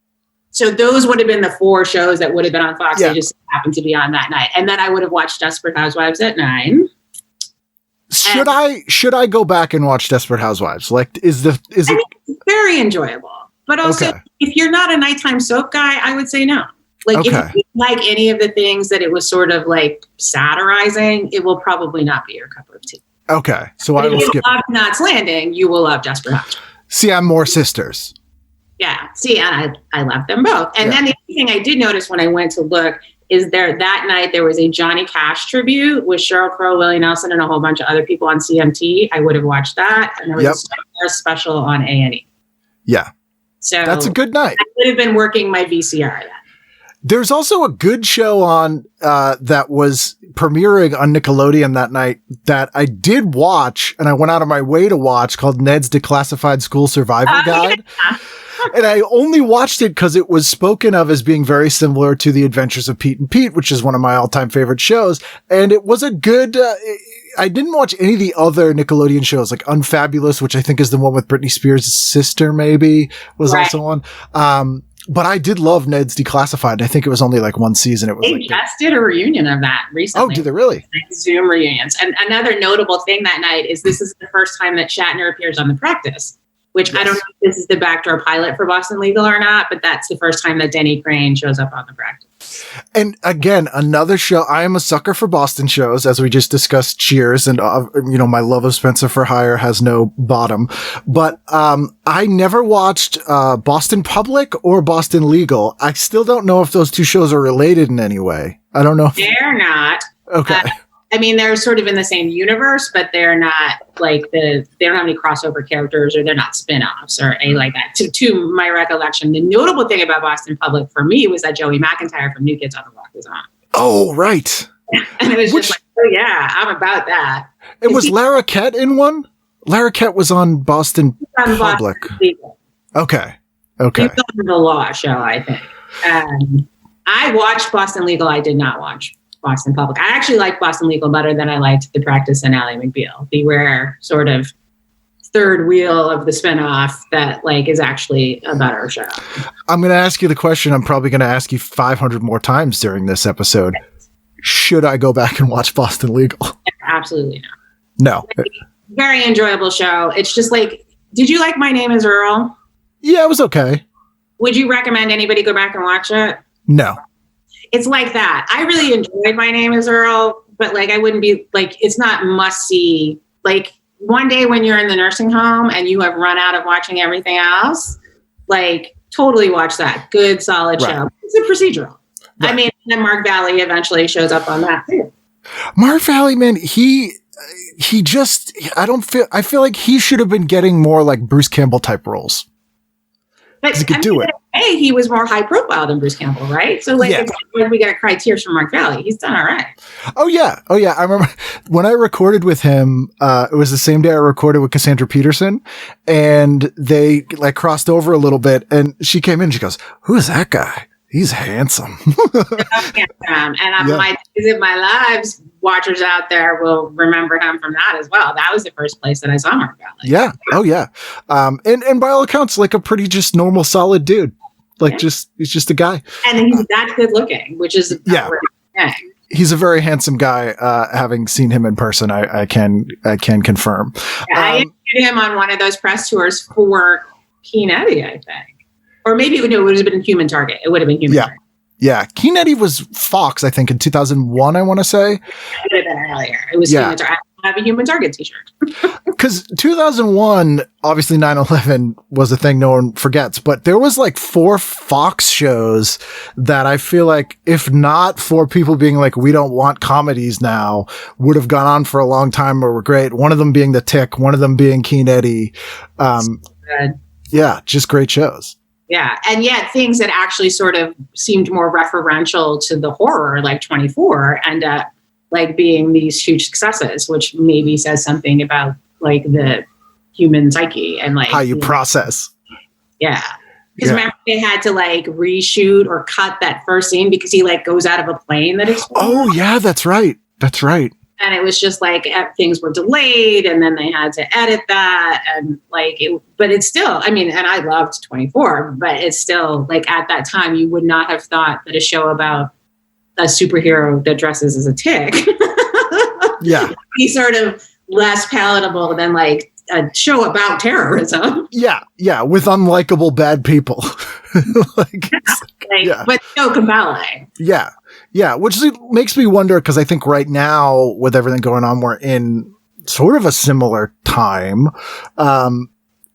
So those would have been the 4 shows that would have been on Fox. Yeah. They just happened to be on that night. And then I would have watched Desperate Housewives at 9. Should I go back and watch Desperate Housewives? Like, is it it's very enjoyable. But also, if you're not a nighttime soap guy, I would say no. Like, if you like any of the things that it was sort of like satirizing, it will probably not be your cup of tea. Okay. So but I will if you skip. love Knots Landing, you will love Desperate Housewives. See, I'm more sisters. Yeah. See, and I love them both. And then the other thing I did notice when I went to look is that night there was a Johnny Cash tribute with Sheryl Crow, Willie Nelson, and a whole bunch of other people on CMT. I would have watched that. And there was a Star Wars special on A&E. Yeah. So that's a good night. I would have been working my VCR then. There's also a good show on that was premiering on Nickelodeon that night that I did watch, and I went out of my way to watch, called Ned's Declassified School Survival Guide. Yeah. And I only watched it because it was spoken of as being very similar to The Adventures of Pete and Pete, which is one of my all-time favorite shows. And it was a good... I didn't watch any of the other Nickelodeon shows, like Unfabulous, which I think is the one with Britney Spears' sister, maybe, was also on. But I did love Ned's Declassified. I think it was only like 1 season. It was they just did a reunion of that recently. Oh, did they really? Like Zoom reunions. And another notable thing that night is this is the first time that Shatner appears on The Practice, which I don't know if this is the backdoor pilot for Boston Legal or not, but that's the first time that Denny Crane shows up on The Practice. And again, another show. I am a sucker for Boston shows, as we just discussed. Cheers, and my love of Spencer for Hire has no bottom. But I never watched Boston Public or Boston Legal. I still don't know if those 2 shows are related in any way. I don't know. They're not. Okay. I mean, they're sort of in the same universe, but they're not like they don't have any crossover characters, or they're not spin-offs or anything like that. To my recollection, the notable thing about Boston Public for me was that Joey McIntyre from New Kids on the Block was on. Oh, right. And it was just like, oh yeah, I'm about that. And was Lara Kett in one? Lara Kett was on Boston Public. Okay. He's on the law show, I think. I watched Boston Legal. I did not watch Boston Public. I actually liked Boston Legal better than I liked The Practice and Ally McBeal. The rare sort of third wheel of the spinoff that like is actually a better show. I'm going to ask you the question I'm probably going to ask you 500 more times during this episode. Should I go back and watch Boston Legal? Absolutely not. No. Very enjoyable show. It's just like, did you like My Name is Earl? Yeah, it was okay. Would you recommend anybody go back and watch it? No. It's like that. I really enjoyed My Name is Earl, but like I wouldn't be like, it's not must see. Like one day when you're in the nursing home and you have run out of watching everything else, like totally watch that. Good, solid show. It's a procedural. Right. I mean, then Mark Valley eventually shows up on that too. Mark Valley, man, he just, I feel like he should have been getting more like Bruce Campbell type roles. But he could do it. Hey, he was more high profile than Bruce Campbell, right? So like, it's when we got to cry tears from Mark Valley. He's done all right. Oh yeah. I remember when I recorded with him, it was the same day I recorded with Cassandra Peterson, and they like crossed over a little bit, and she came in and she goes, "Who is that guy? He's handsome." And my Visit My Lives watchers out there will remember him from that as well. That was the first place that I saw Mark Valley. Yeah. Oh yeah. And by all accounts, like a pretty just normal, solid dude. Like he's just a guy. And he's that good looking, which is thing. He's a very handsome guy. Having seen him in person, I can confirm. Yeah, I interviewed him on one of those press tours for Keen Eddie, I think. Or maybe it would have been Human Target. It would have been Human Target. Yeah. Keen Eddie was Fox, I think, in 2001, I want to say. It would have been earlier. It was Human Target. I have a Human Target t-shirt. Because 2001, obviously 9/11 was a thing no one forgets, but there was like 4 Fox shows that I feel like, if not for people being like, we don't want comedies now, would have gone on for a long time or were great. One of them being The Tick, one of them being Keen Eddie. Just great shows. Yeah. And yet things that actually sort of seemed more referential to the horror, like 24, end up like being these huge successes, which maybe says something about like the human psyche and like how you process. Yeah. Because remember they had to like reshoot or cut that first scene because he like goes out of a plane that explodes. Oh yeah, that's right. And it was just like things were delayed and then they had to edit that. And like, but it's still, I mean, and I loved 24, but it's still like at that time, you would not have thought that a show about a superhero that dresses as a tick be sort of less palatable than like a show about terrorism. Yeah. With unlikable bad people. But so compelling. Yeah, which makes me wonder, because I think right now, with everything going on, we're in sort of a similar time. And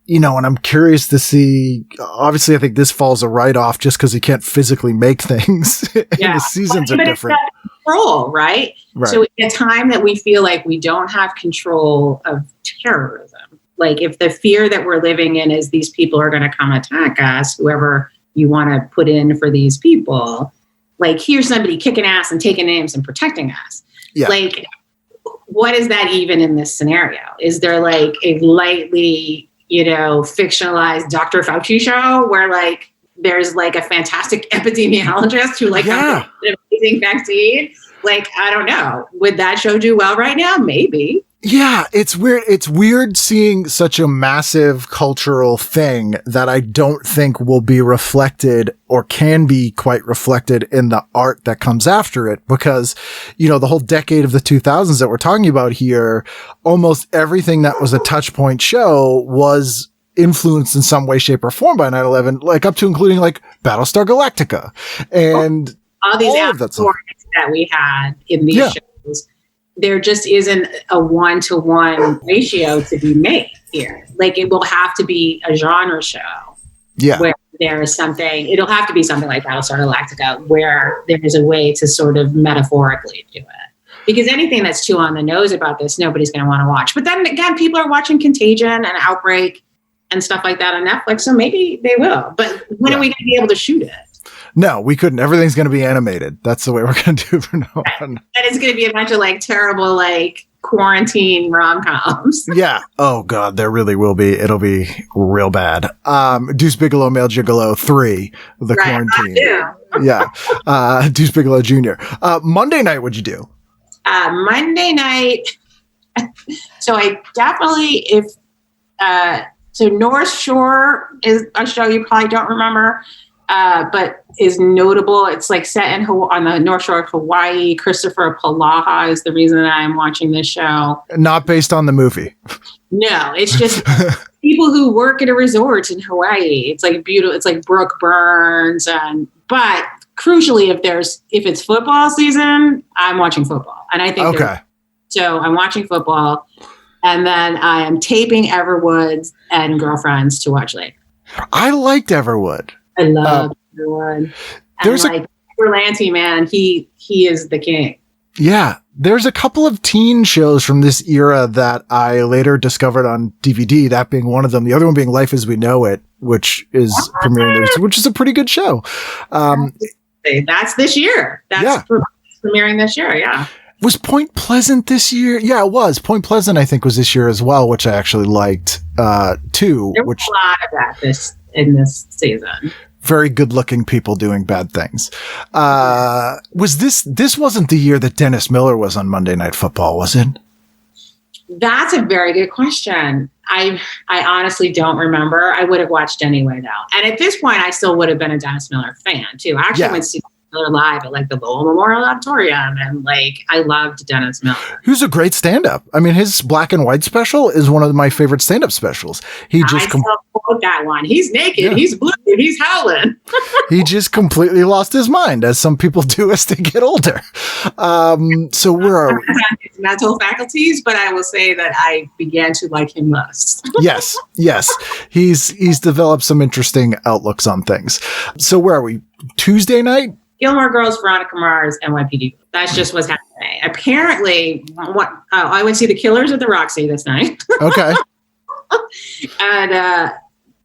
I'm curious to see, obviously, I think this falls a write-off just because you can't physically make things. And the seasons are different. It's control, right? So in a time that we feel like we don't have control of terrorism, like if the fear that we're living in is these people are going to come attack us, whoever you want to put in for these people, like here's somebody kicking ass and taking names and protecting us. Yeah. Like, what is that even in this scenario? Is there like a lightly, fictionalized Dr. Fauci show where like there's like a fantastic epidemiologist who like has an amazing vaccine? Like, I don't know. Would that show do well right now? Maybe. Yeah, it's weird. It's weird seeing such a massive cultural thing that I don't think will be reflected or can be quite reflected in the art that comes after it. Because, the whole decade of the 2000s that we're talking about here, almost everything that was a touch point show was influenced in some way, shape, or form by 9/11, like up to including like Battlestar Galactica and all these that we had in these shows. There just isn't a 1-to-1 ratio to be made here. Like it will have to be a genre show where there is something, it'll have to be something like Battlestar Galactica where there is a way to sort of metaphorically do it. Because anything that's too on the nose about this, nobody's going to want to watch. But then again, people are watching Contagion and Outbreak and stuff like that on Netflix. So maybe they will. But when are we going to be able to shoot it? No, we couldn't. Everything's going to be animated. That's the way we're going to do it from now on. And it's going to be a bunch of like terrible, like quarantine rom-coms. Yeah. Oh God, there really will be. It'll be real bad. Deuce Bigalow, Male Gigolo 3, the quarantine. Yeah. Deuce Bigalow Jr. Monday night, what'd you do? Monday night. So I definitely, so North Shore is a show you probably don't remember, but is notable. It's like set in on the North Shore of Hawaii. Christopher Palaha is the reason that I'm watching this show. Not based on the movie. No, it's just people who work at a resort in Hawaii. It's like beautiful. It's like Brooke Burns, but crucially, if it's football season, I'm watching football, and I think so. I'm watching football, and then I am taping Everwood and Girlfriends to watch later. I liked Everwood. I love Everwood. There's Berlanti, man. He is the king. Yeah. There's a couple of teen shows from this era that I later discovered on DVD, that being one of them. The other one being Life as We Know It, which is premiering, which is a pretty good show. That's this year. That's premiering this year. Yeah. Was Point Pleasant this year? Yeah, it was. Point Pleasant, I think, was this year as well, which I actually liked too. There was a lot of that in this season. Very good-looking people doing bad things. Was this wasn't the year that Dennis Miller was on Monday Night Football, was it? That's a very good question. I honestly don't remember. I would have watched anyway, though. And at this point, I still would have been a Dennis Miller fan, too. I actually went to see Miller live at like the Lowell Memorial Auditorium, and like I loved Dennis Miller. He was a great stand-up. I mean, his Black and White special is one of my favorite stand-up specials. I still quote that one. He's naked, he's blue, he's howling. He just completely lost his mind, as some people do as they get older. So where are we? His mental faculties, but I will say that I began to like him less. Yes. He's developed some interesting outlooks on things. So where are we? Tuesday night? Gilmore Girls, Veronica Mars, NYPD. That's just what's happening. Apparently, I went to see The Killers at the Roxy this night. Okay. And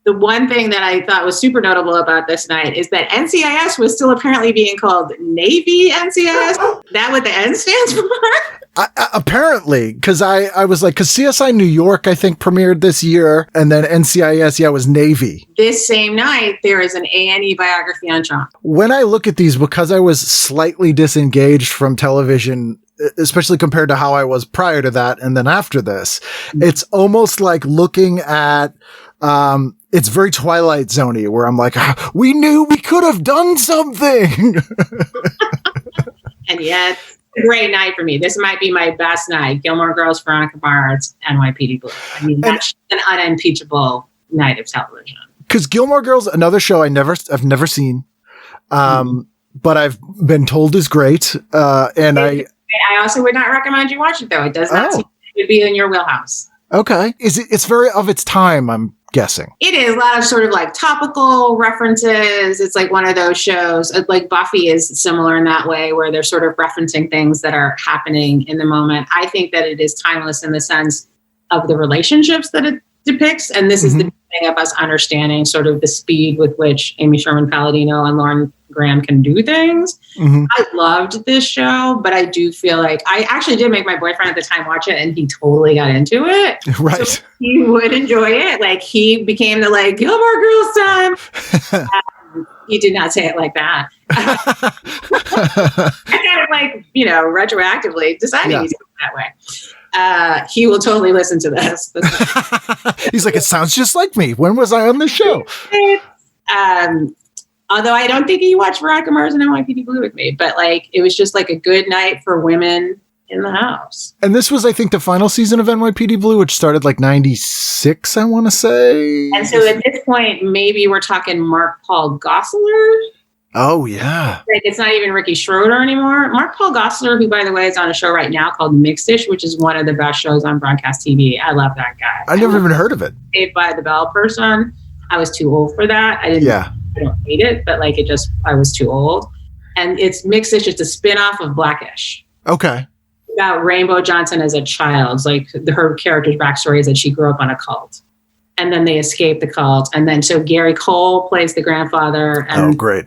the one thing that I thought was super notable about this night is that NCIS was still apparently being called Navy NCIS. That what the N stands for? Apparently, because I was like, because CSI New York, I think, premiered this year, and then NCIS, was Navy. This same night, there is an A&E biography on Trump. When I look at these, because I was slightly disengaged from television, especially compared to how I was prior to that and then after this, it's almost like looking at, it's very Twilight Zone-y, where I'm like, we knew we could have done something. And yet, great night for me. This might be my best night. Gilmore Girls, Veronica Mars, NYPD Blue. I mean, that's an unimpeachable night of television. Because Gilmore Girls, another show I've never seen, but I've been told is great. And I also would not recommend you watch it, though. It does not seem to be in your wheelhouse. Okay. It's very of its time, I'm guessing. It is a lot of sort of like topical references. It's like one of those shows, like Buffy is similar in that way, where they're sort of referencing things that are happening in the moment. I think that it is timeless in the sense of the relationships that it depicts. And this is the beginning of us understanding sort of the speed with which Amy Sherman Palladino and Lauren Graham can do things. I loved this show, but I do feel like I actually did make my boyfriend at the time watch it, and he totally got into it. Right. So he would enjoy it. Like he became the like Gilmore Girls time. He did not say it like that. I kind of like, retroactively deciding he's going that way. He will totally listen to this. He's like, it sounds just like me. When was I on the show? Although I don't think he watched Veronica Mars and NYPD Blue with me, but like it was just like a good night for women in the house. And this was, I think, the final season of NYPD Blue, which started like 96, I want to say. And so at this point, maybe we're talking Mark Paul Gosselaar. Oh, yeah. Like it's not even Ricky Schroeder anymore. Mark Paul Gosselaar, who, by the way, is on a show right now called Mixed-ish, which is one of the best shows on broadcast TV. I love that guy. I never even heard of it. Saved by the Bell person. I was too old for that. I don't hate it, but like I was too old. And it's Mixed-ish. It's a spin-off of Blackish. Okay. About Rainbow Johnson as a child. Like her character's backstory is that she grew up on a cult. And then they escaped the cult. And then so Gary Cole plays the grandfather. And great.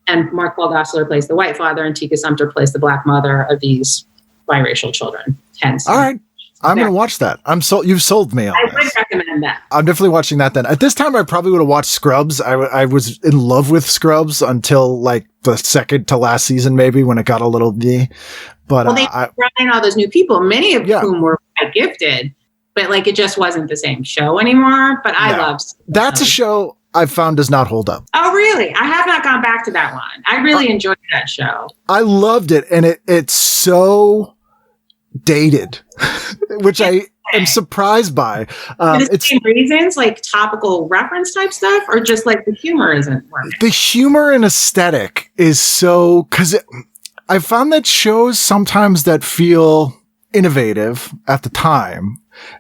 And Mark Gosselaar plays the white father, and Tika Sumpter plays the black mother of these biracial children. Hence, all right. I'm going to watch that. You've sold me on I this. would recommend that. I'm definitely watching that then. At this time, I probably would have watched Scrubs. I was in love with Scrubs until like the second to last season, maybe, when it got a little But they brought in all those new people, many of whom were quite gifted, but like it just wasn't the same show anymore. But I loved that's a show I've found does not hold up. Oh, really? I have not gone back to that one. I really enjoyed that show. I loved it, and it's so dated, which I am surprised by. For the same reasons, like topical reference type stuff, or just like the humor isn't working? The humor and aesthetic is so, because I found that shows sometimes that feel innovative at the time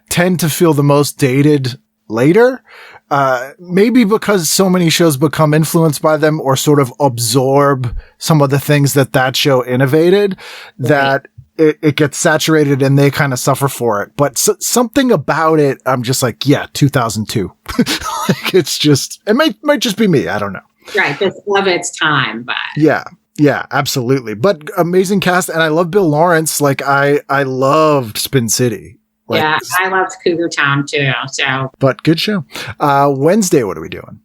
tend to feel the most dated later. Maybe because so many shows become influenced by them or sort of absorb some of the things that show innovated, that it gets saturated and they kind of suffer for it. But something about it, I'm just like, 2002. Like it's just, it might just be me. I don't know. Right. It's of its time, but yeah, absolutely. But amazing cast. And I love Bill Lawrence. Like I loved Spin City. Like, yeah, I loved Cougar Town too. So, but good show. Wednesday, what are we doing?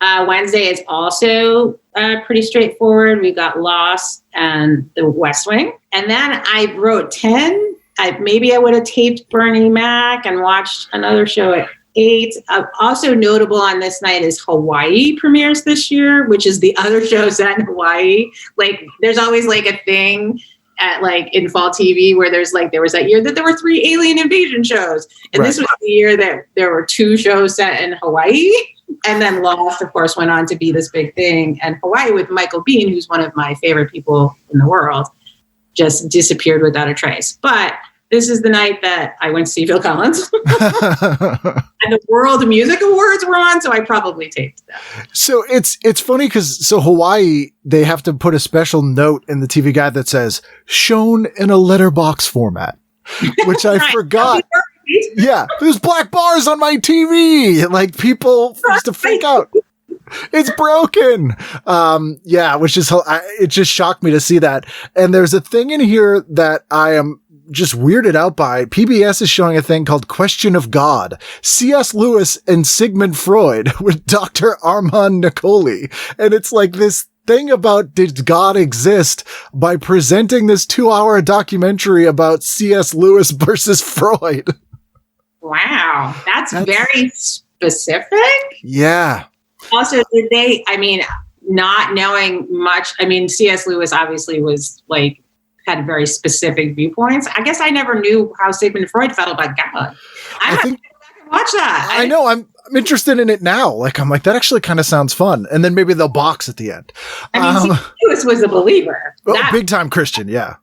Wednesday is also pretty straightforward. We got Lost and The West Wing, and then I wrote 10. Maybe I would have taped Bernie Mac and watched another show at 8. Also notable on this night is Hawaii premieres this year, which is the other show set in Hawaii. Like, there's always like a thing at like in fall TV where there was that year that there were 3 alien invasion shows. And This was the year that there were 2 shows set in Hawaii. And then Lost, of course, went on to be this big thing. And Hawaii with Michael Biehn, who's one of my favorite people in the world, just disappeared without a trace. But this is the night that I went to see Phil Collins. And the World Music Awards were on, so I probably taped that. So it's funny because Hawaii, they have to put a special note in the TV guide that says, shown in a letterbox format, which I forgot. Yeah, there's black bars on my TV. Like people used to freak out. It's broken. Which is, it just shocked me to see that. And there's a thing in here that I am just weirded out by. PBS is showing a thing called Question of God, C.S. Lewis and Sigmund Freud with Dr. Armand Nicoli. And it's like this thing about did God exist by presenting this 2-hour documentary about C.S. Lewis versus Freud. Wow. That's very specific. Yeah. Also, not knowing much, C.S. Lewis obviously was like, had very specific viewpoints. I guess I never knew how Sigmund Freud felt about God. I think I can watch that. I know. I'm interested in it now. Like, I'm like, that actually kind of sounds fun. And then maybe they'll box at the end. Lewis was a believer. Big time Christian. Yeah.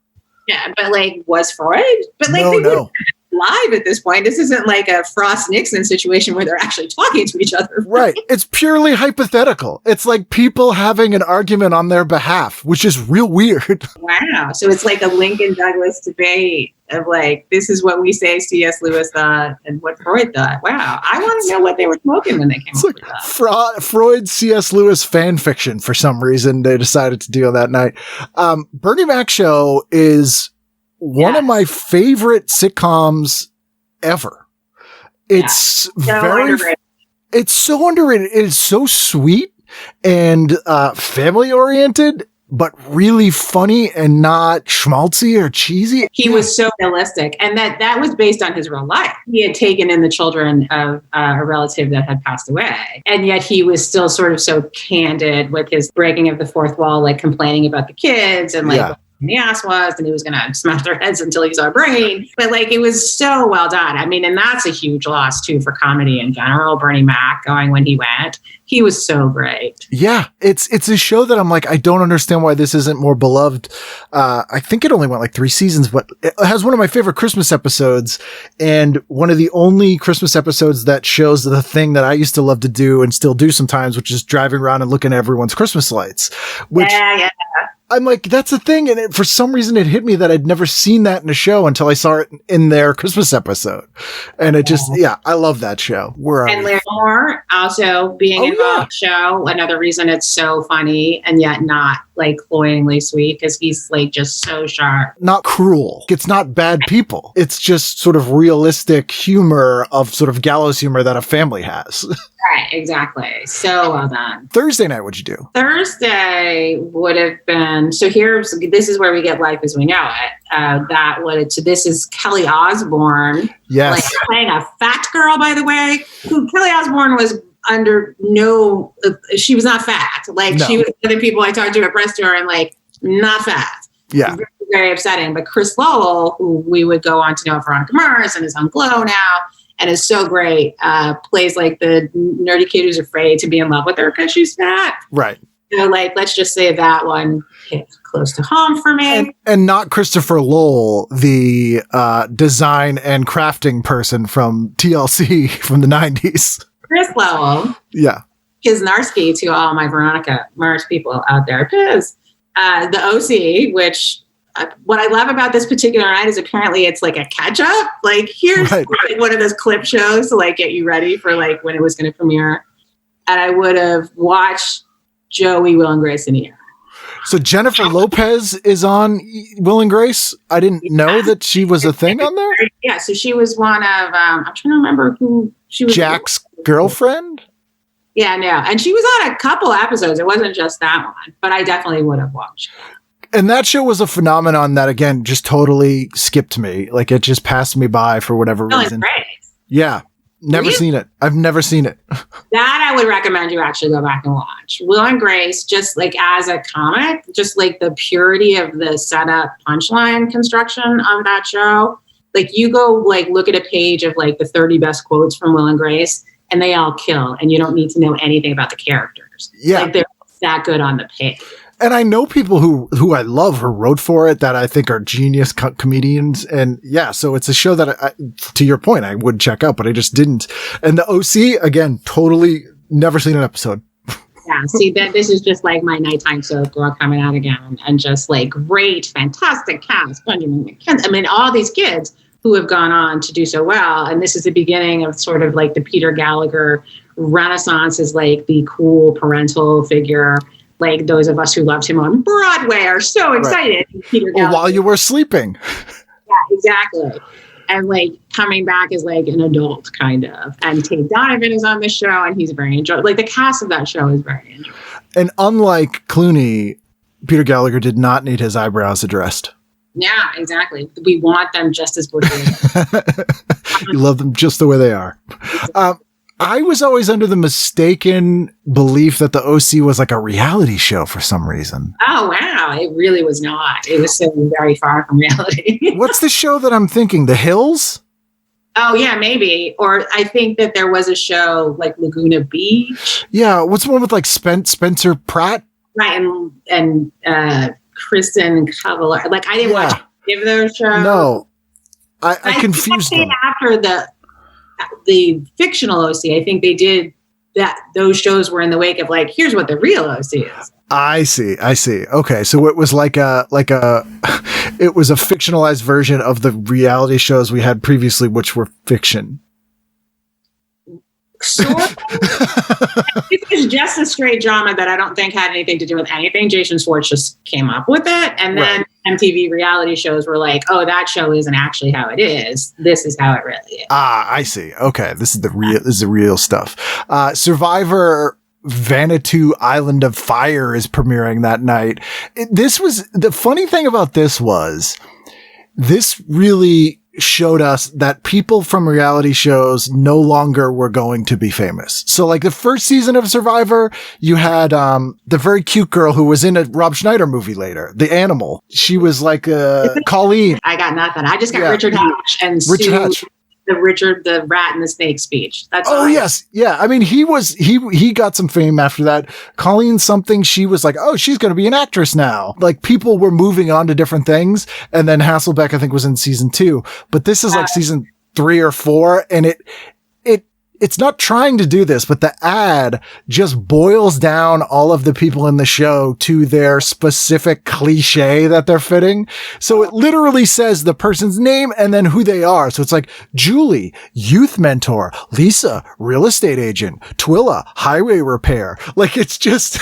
Yeah. But like, was Freud? But like, no. Live at this point. This isn't like a Frost Nixon situation where they're actually talking to each other. Right. It's purely hypothetical. It's like people having an argument on their behalf, which is real weird. Wow. So it's like a Lincoln Douglas debate of like, this is what we say C.S. Lewis thought and what Freud thought. Wow. I want to know what they were smoking when they came up with that. Freud, C.S. Lewis fan fiction for some reason they decided to do that night. Bernie Mac show is one of my favorite sitcoms ever. It's it's so underrated. It is so sweet and family oriented, but really funny and not schmaltzy or cheesy. He was so realistic, and that was based on his real life. He had taken in the children of a relative that had passed away, and yet he was still sort of so candid with his breaking of the fourth wall, like complaining about the kids and like the ass was, and he was going to smash their heads until he saw a brain. But like, it was so well done. And that's a huge loss too for comedy in general. Bernie Mac going when he went, he was so great. Yeah, it's a show that I'm like, I don't understand why this isn't more beloved. I think it only went like 3 seasons, but it has one of my favorite Christmas episodes, and one of the only Christmas episodes that shows the thing that I used to love to do and still do sometimes, which is driving around and looking at everyone's Christmas lights. Which, I'm like, that's the thing. And for some reason it hit me that I'd never seen that in a show until I saw it in their Christmas episode. And it just, I love that show. And Larry Moore also being involved in the show. Another reason it's so funny and yet not like cloyingly sweet, because he's like just so sharp. Not cruel. It's not bad people. It's just sort of realistic humor of sort of gallows humor that a family has. Right, exactly. So well done. Thursday night, what'd you do? Thursday would have been, this is where we get Life as We Know It. This is Kelly Osbourne. Yes. Like playing a fat girl, by the way. Kelly Osbourne was she was not fat. Like she was other people I talked to at press tour and like not fat. Yeah. Very, very upsetting. But Chris Lowell, who we would go on to know Veronica Mars and is on Glow now and is so great, plays like the nerdy kid who's afraid to be in love with her because she's fat. Right. So like, let's just say that one hit close to home for me. And not Christopher Lowell, the design and crafting person from TLC from the 90s. Chris Lowell. Yeah. Kiznarski to all my Veronica Mars people out there. Piz. The OC, which what I love about this particular night is apparently it's like a catch up. Like here's like one of those clip shows to like get you ready for like when it was going to premiere. And I would have watched Joey, Will and Grace in a year. So Jennifer Lopez is on Will and Grace. I didn't know that she was a thing on there. Yeah. So she was one of, I'm trying to remember who she was. Jack's girlfriend. Yeah, no. And she was on a couple episodes. It wasn't just that one, but I definitely would have watched. And that show was a phenomenon that, again, just totally skipped me. Like, it just passed me by for whatever reason. Great. Yeah. Never seen it. I've never seen it. That I would recommend you actually go back and watch. Will and Grace, just like as a comic, just like the purity of the setup punchline construction of that show. Like you go like look at a page of like the 30 best quotes from Will and Grace and they all kill and you don't need to know anything about the characters. Yeah. Like they're that good on the page. And I know people who I love who wrote for it that I think are genius comedians. And yeah, so it's a show that to your point, I would check out, but I just didn't. And the OC, again, totally never seen an episode. Yeah, see, this is just like my nighttime soap girl coming out again. And just like great, fantastic cast. Benjamin McKenzie. I mean, all these kids who have gone on to do so well. And this is the beginning of sort of like the Peter Gallagher renaissance as like the cool parental figure. Like those of us who loved him on Broadway are so excited. Right. Peter Gallagher. While you were sleeping. Yeah, exactly. And like coming back as like an adult kind of. And Tate Donovan is on the show and he's very enjoyable. Like the cast of that show is very enjoyable. And unlike Clooney, Peter Gallagher did not need his eyebrows addressed. Yeah, exactly. We want them just as bushy. You love them just the way they are. I was always under the mistaken belief that the OC was like a reality show for some reason. Oh, wow. It really was not. It was so very far from reality. What's the show that I'm thinking? The Hills? Oh, yeah, maybe. Or I think that there was a show like Laguna Beach. Yeah. What's the one with like Spencer Pratt? Right. And Kristen Cavallari. Like I didn't watch any of those shows. No. I confused them. After the fictional OC, I think they did that. Those shows were in the wake of like, here's what the real OC is. I see. Okay. So it was it was a fictionalized version of the reality shows we had previously, which were fiction. Sort of. It was just a straight drama that I don't think had anything to do with anything. Jason Schwartz just came up with it. And then MTV reality shows were like, oh, that show isn't actually how it is. This is how it really is. I see. Okay. This is the real stuff. Survivor Vanuatu Island of Fire is premiering that night. The funny thing about this was this really showed us that people from reality shows no longer were going to be famous. So like the first season of Survivor, you had the very cute girl who was in a Rob Schneider movie later, The Animal. She was like Colleen. I got nothing. I just got Richard Hatch and Richard Hatch. The rat and the snake speech. That's yes. Yeah. I mean, he got some fame after that. Colleen something, she was like, oh, she's going to be an actress now. Like people were moving on to different things. And then Hasselbeck, I think, was in season 2, but this is like season 3 or 4. And it's not trying to do this, but the ad just boils down all of the people in the show to their specific cliche that they're fitting. So it literally says the person's name and then who they are. So it's like Julie, youth mentor, Lisa, real estate agent, Twilla, highway repair. Like, it's just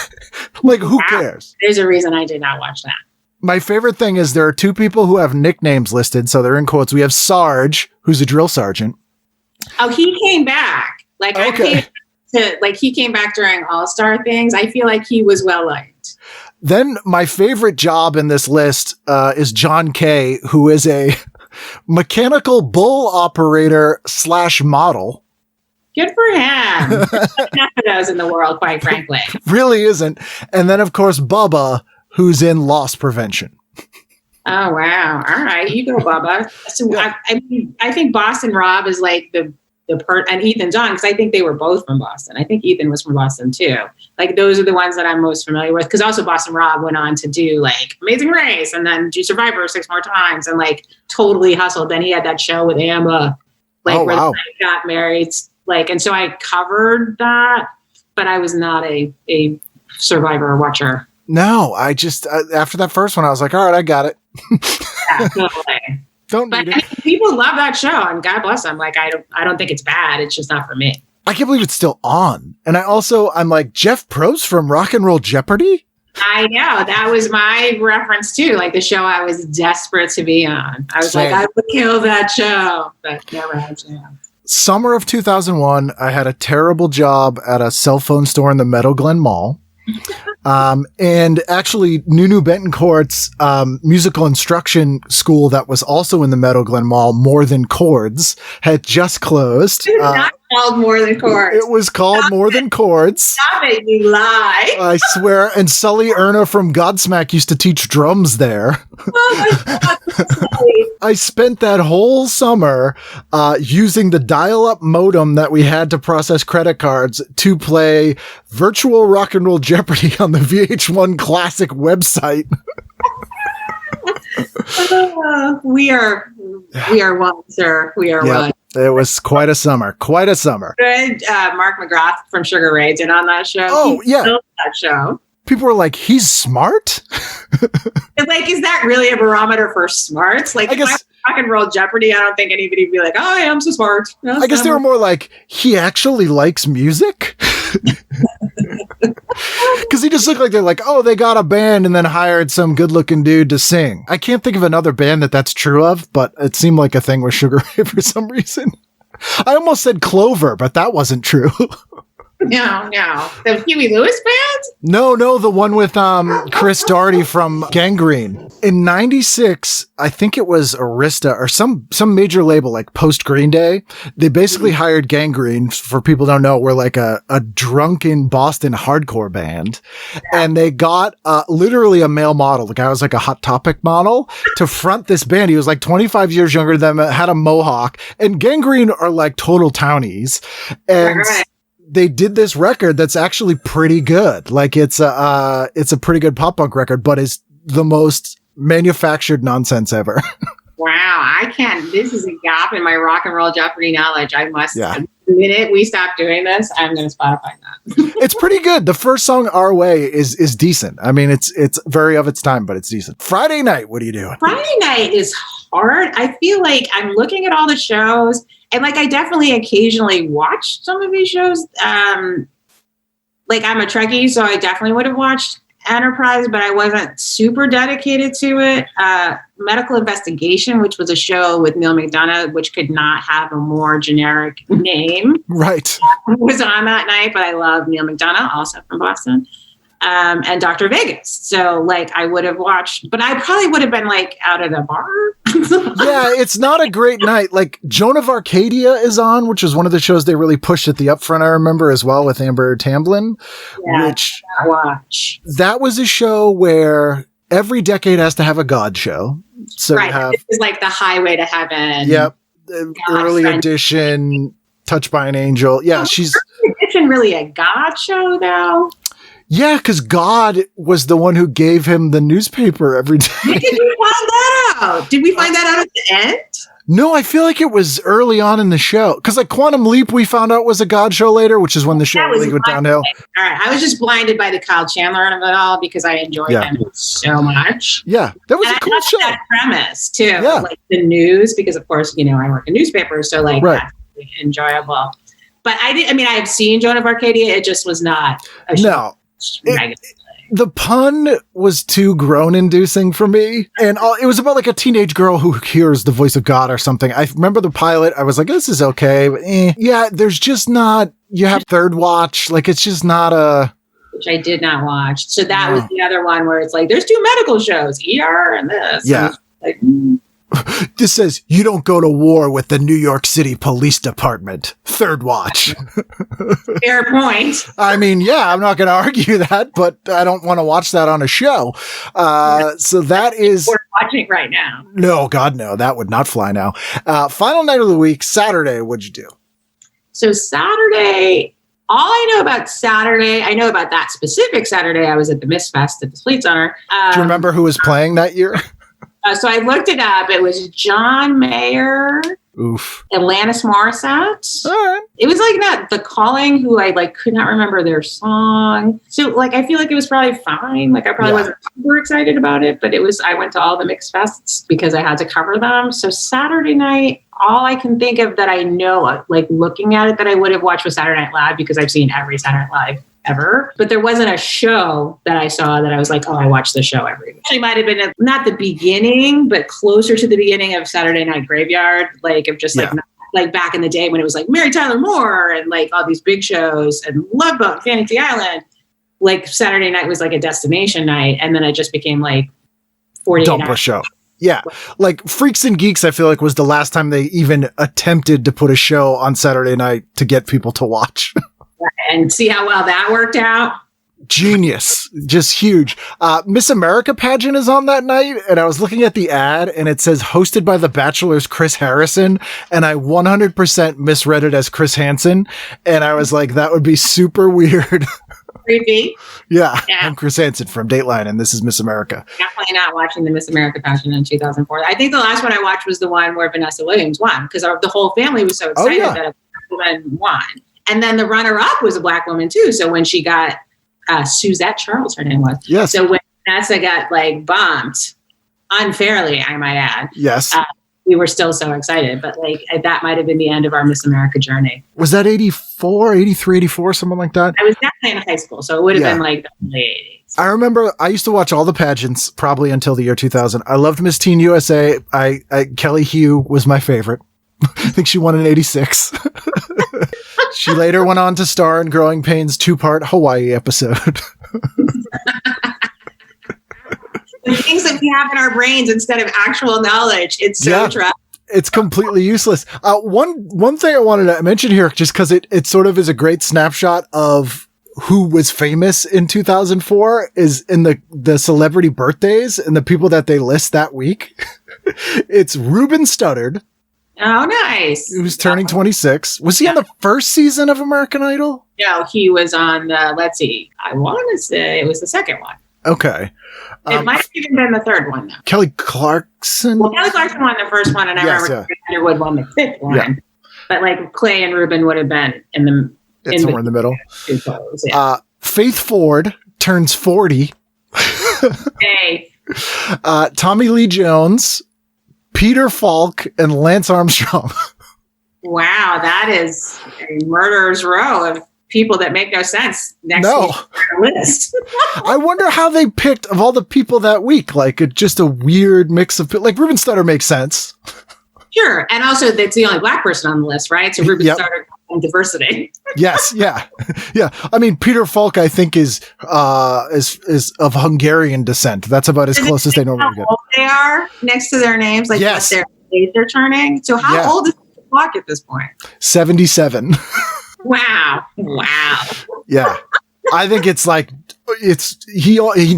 like, who cares? There's a reason I did not watch that. My favorite thing is there are two people who have nicknames listed. So they're in quotes. We have Sarge, who's a drill sergeant. Oh, he came back. Like, Okay. he came back during All-Star things. I feel like he was well liked. Then my favorite job in this list is John Kay, who is a mechanical bull operator / model. Good for him. Enough of those in the world, quite frankly. Really isn't. And then, of course, Bubba, who's in loss prevention. Oh, wow. All right. You go, Bubba. So I think Boston Rob is like the and Ethan John, because I think they were both from Boston. I think Ethan was from Boston too. Like, those are the ones that I'm most familiar with. Because also Boston Rob went on to do like Amazing Race and then do Survivor 6 more times and like totally hustled. Then he had that show with Amber, like where they got married. Like, and so I covered that, but I was not a Survivor watcher. No, I just, after that first one, I was like, all right, I got it. Yeah, totally. Don't But need I it. mean, people love that show, and God bless them. Like, I don't think it's bad. It's just not for me. I can't believe it's still on. And I'm like, Jeff Probst from Rock and Roll Jeopardy? I know. That was my reference too. Like the show I was desperate to be on. I was Same. like, I would kill that show, but never had a chance. Summer of 2001, I had a terrible job at a cell phone store in the Meadow Glen Mall. And actually Nunu Betancourt's musical instruction school that was also in the Meadow Glen Mall, More Than Chords, had just closed. It was not called More Than Chords. It was called More Than Chords. Stop it, you lie. I swear. And Sully Erna from Godsmack used to teach drums there. Oh my God. I spent that whole summer using the dial-up modem that we had to process credit cards to play virtual Rock and Roll Jeopardy on the VH1 Classic website. We are one, sir. We are one. It was quite a summer. Quite a summer. Good. Mark McGrath from Sugar Ray did on that show. Oh, He yeah. built that show. People were like, he's smart? And like, is that really a barometer for smarts? Like, I if guess- I rock and roll Jeopardy, I don't think anybody would be like, oh, yeah, I'm so smart. I guess they were more like, he actually likes music? Because he just looked like they're like, oh, they got a band and then hired some good-looking dude to sing. I can't think of another band that's true of, but it seemed like a thing with Sugar Ray for some reason. I almost said Klover, but that wasn't true. No. The Huey Lewis band? No, the one with Chris Daugherty from Gangrene. In 96, I think it was Arista or some major label like post Green Day. They basically hired Gangrene, for people who don't know, we're like a drunken Boston hardcore band. And they got literally a male model. The guy was like a Hot Topic model to front this band. He was like 25 years younger than them, had a mohawk. And Gangrene are like total townies. And Right. they did this record that's actually pretty good. Like it's a pretty good pop punk record, but it's the most manufactured nonsense ever. Wow, this is a gap in my rock and roll Jeopardy knowledge. I must, Yeah. the minute we stop doing this, I'm going to Spotify that. It's pretty good. The first song, Our Way, is decent. I mean, it's very of its time, but it's decent. Friday night, what are you doing? Friday night is hard. I feel like I'm looking at all the shows, and like I definitely occasionally watch some of these shows. Like I'm a Trekkie, so I definitely would have watched Enterprise, but I wasn't super dedicated to it. Medical Investigation, which was a show with Neil McDonough, which could not have a more generic name, Right. was on that night, but I love Neil McDonough, also from Boston. And Dr. Vegas. So like I would have watched, but I probably would have been like out at a bar. Yeah, it's not a great night. Like Joan of Arcadia is on, which is one of the shows they really pushed at the upfront, I remember, as well, with Amber Tamblyn, Yeah, which watch. that was a show where every decade has to have a God show. So Right. you have, This is like the highway to heaven. yep, the early friend. edition, Touched by an Angel. Yeah, she's... Isn't really a God show though. Yeah, because God was the one who gave him the newspaper every day. When did we find that out? Did we find that out at the end? No, I feel like it was early on in the show. Because like Quantum Leap, we found out was a God show later, which is when the show really went downhill. All right. I was just blinded by the Kyle Chandler of it all because I enjoyed him so much. Yeah, that was a cool show. That premise too, Yeah. like the news, because of course, I work in newspapers, so like that's really enjoyable. But I've seen Joan of Arcadia. It just was not a show. No. The pun was too groan-inducing for me. And it was about like a teenage girl who hears the voice of God or something. I remember the pilot. I was like, this is okay. But yeah, there's just not, you have third watch. Like, it's just not a... Which I did not watch. So that was the other one where it's like, there's 2 medical shows, ER and this. Yeah. And This says, you don't go to war with the New York City Police Department. Third watch. fair point. I mean, yeah, I'm not going to argue that, but I don't want to watch that on a show. So that is... We're watching right now. No, God, no. That would not fly now. Final night of the week, Saturday, what'd you do? So Saturday, all I know about Saturday, I know about that specific Saturday, I was at the Miss Fest at the Fleet Center. Do you remember who was playing that year? So I looked it up. It was John Mayer, Oof. Alanis Morissette. All right. It was like that, The Calling, who I could not remember their song. So I feel like it was probably fine. I probably wasn't super excited about it, but I went to all the mixed fests because I had to cover them. So Saturday night, all I can think of that I know, looking at it, that I would have watched was Saturday Night Live, because I've seen every Saturday Night Live ever. But there wasn't a show that I saw that I was like, oh, I watch the show every week. It might have been not the beginning, but closer to the beginning of Saturday Night Graveyard, of just like back in the day when it was like Mary Tyler Moore and all these big shows and Love Boat, Fantasy Island. Saturday night was a destination night, and then it just became 48 Dump a hours. show. Yeah. Freaks and Geeks, I feel like, was the last time they even attempted to put a show on Saturday night to get people to watch. And see how well that worked out. Genius. Just huge. Miss America pageant is on that night, and I was looking at the ad, and it says hosted by The Bachelor's Chris Harrison, and I 100% misread it as Chris Hansen, and I was like, that would be super weird. Creepy. Yeah. I'm Chris Hansen from Dateline, and this is Miss America. Definitely not watching the Miss America pageant in 2004. I think the last one I watched was the one where Vanessa Williams won, because the whole family was so excited that a woman won. And then the runner-up was a Black woman too. So when she got Suzette Charles, her name was. Yes. So when Vanessa got bumped unfairly, I might add. Yes. We were still so excited, but that might have been the end of our Miss America journey. Was that 84, 83, 84, something like that? I was definitely in high school, so it would have been the late 80s. I remember I used to watch all the pageants probably until the year 2000. I loved Miss Teen USA. Kelly Hugh was my favorite. I think she won in 86. She later went on to star in Growing Pains 2-part Hawaii episode. The things that we have in our brains instead of actual knowledge. It's so true. It's completely useless. One thing I wanted to mention here, just because it sort of is a great snapshot of who was famous in 2004, is in the celebrity birthdays and the people that they list that week. It's Ruben Studdard. Oh, nice. He was turning 26. Was he on the first season of American Idol? No, he was on let's see. I want to say it was the second one. Okay. It might have even been the third one, though. Kelly Clarkson? Well, Kelly Clarkson won the first one, and I remember Underwood won the fifth one. Yeah. But Clay and Ruben would have been somewhere in the middle. Photos, yeah. Faith Ford turns 40. Hey. Tommy Lee Jones, Peter Falk, and Lance Armstrong. Wow, that is a murderer's row of people that make no sense next to the list. I wonder how they picked, of all the people that week, just a weird mix of, Ruben Studdard makes sense. Sure. And also that's the only Black person on the list, right? So Ruben Studdard and diversity. Yes. Yeah. Yeah. I mean, Peter Falk, I think is of Hungarian descent. That's about as close as they normally get. How old they are next to their names, what their age they're turning. So how old is Falk at this point? 77. Wow. Yeah. I think he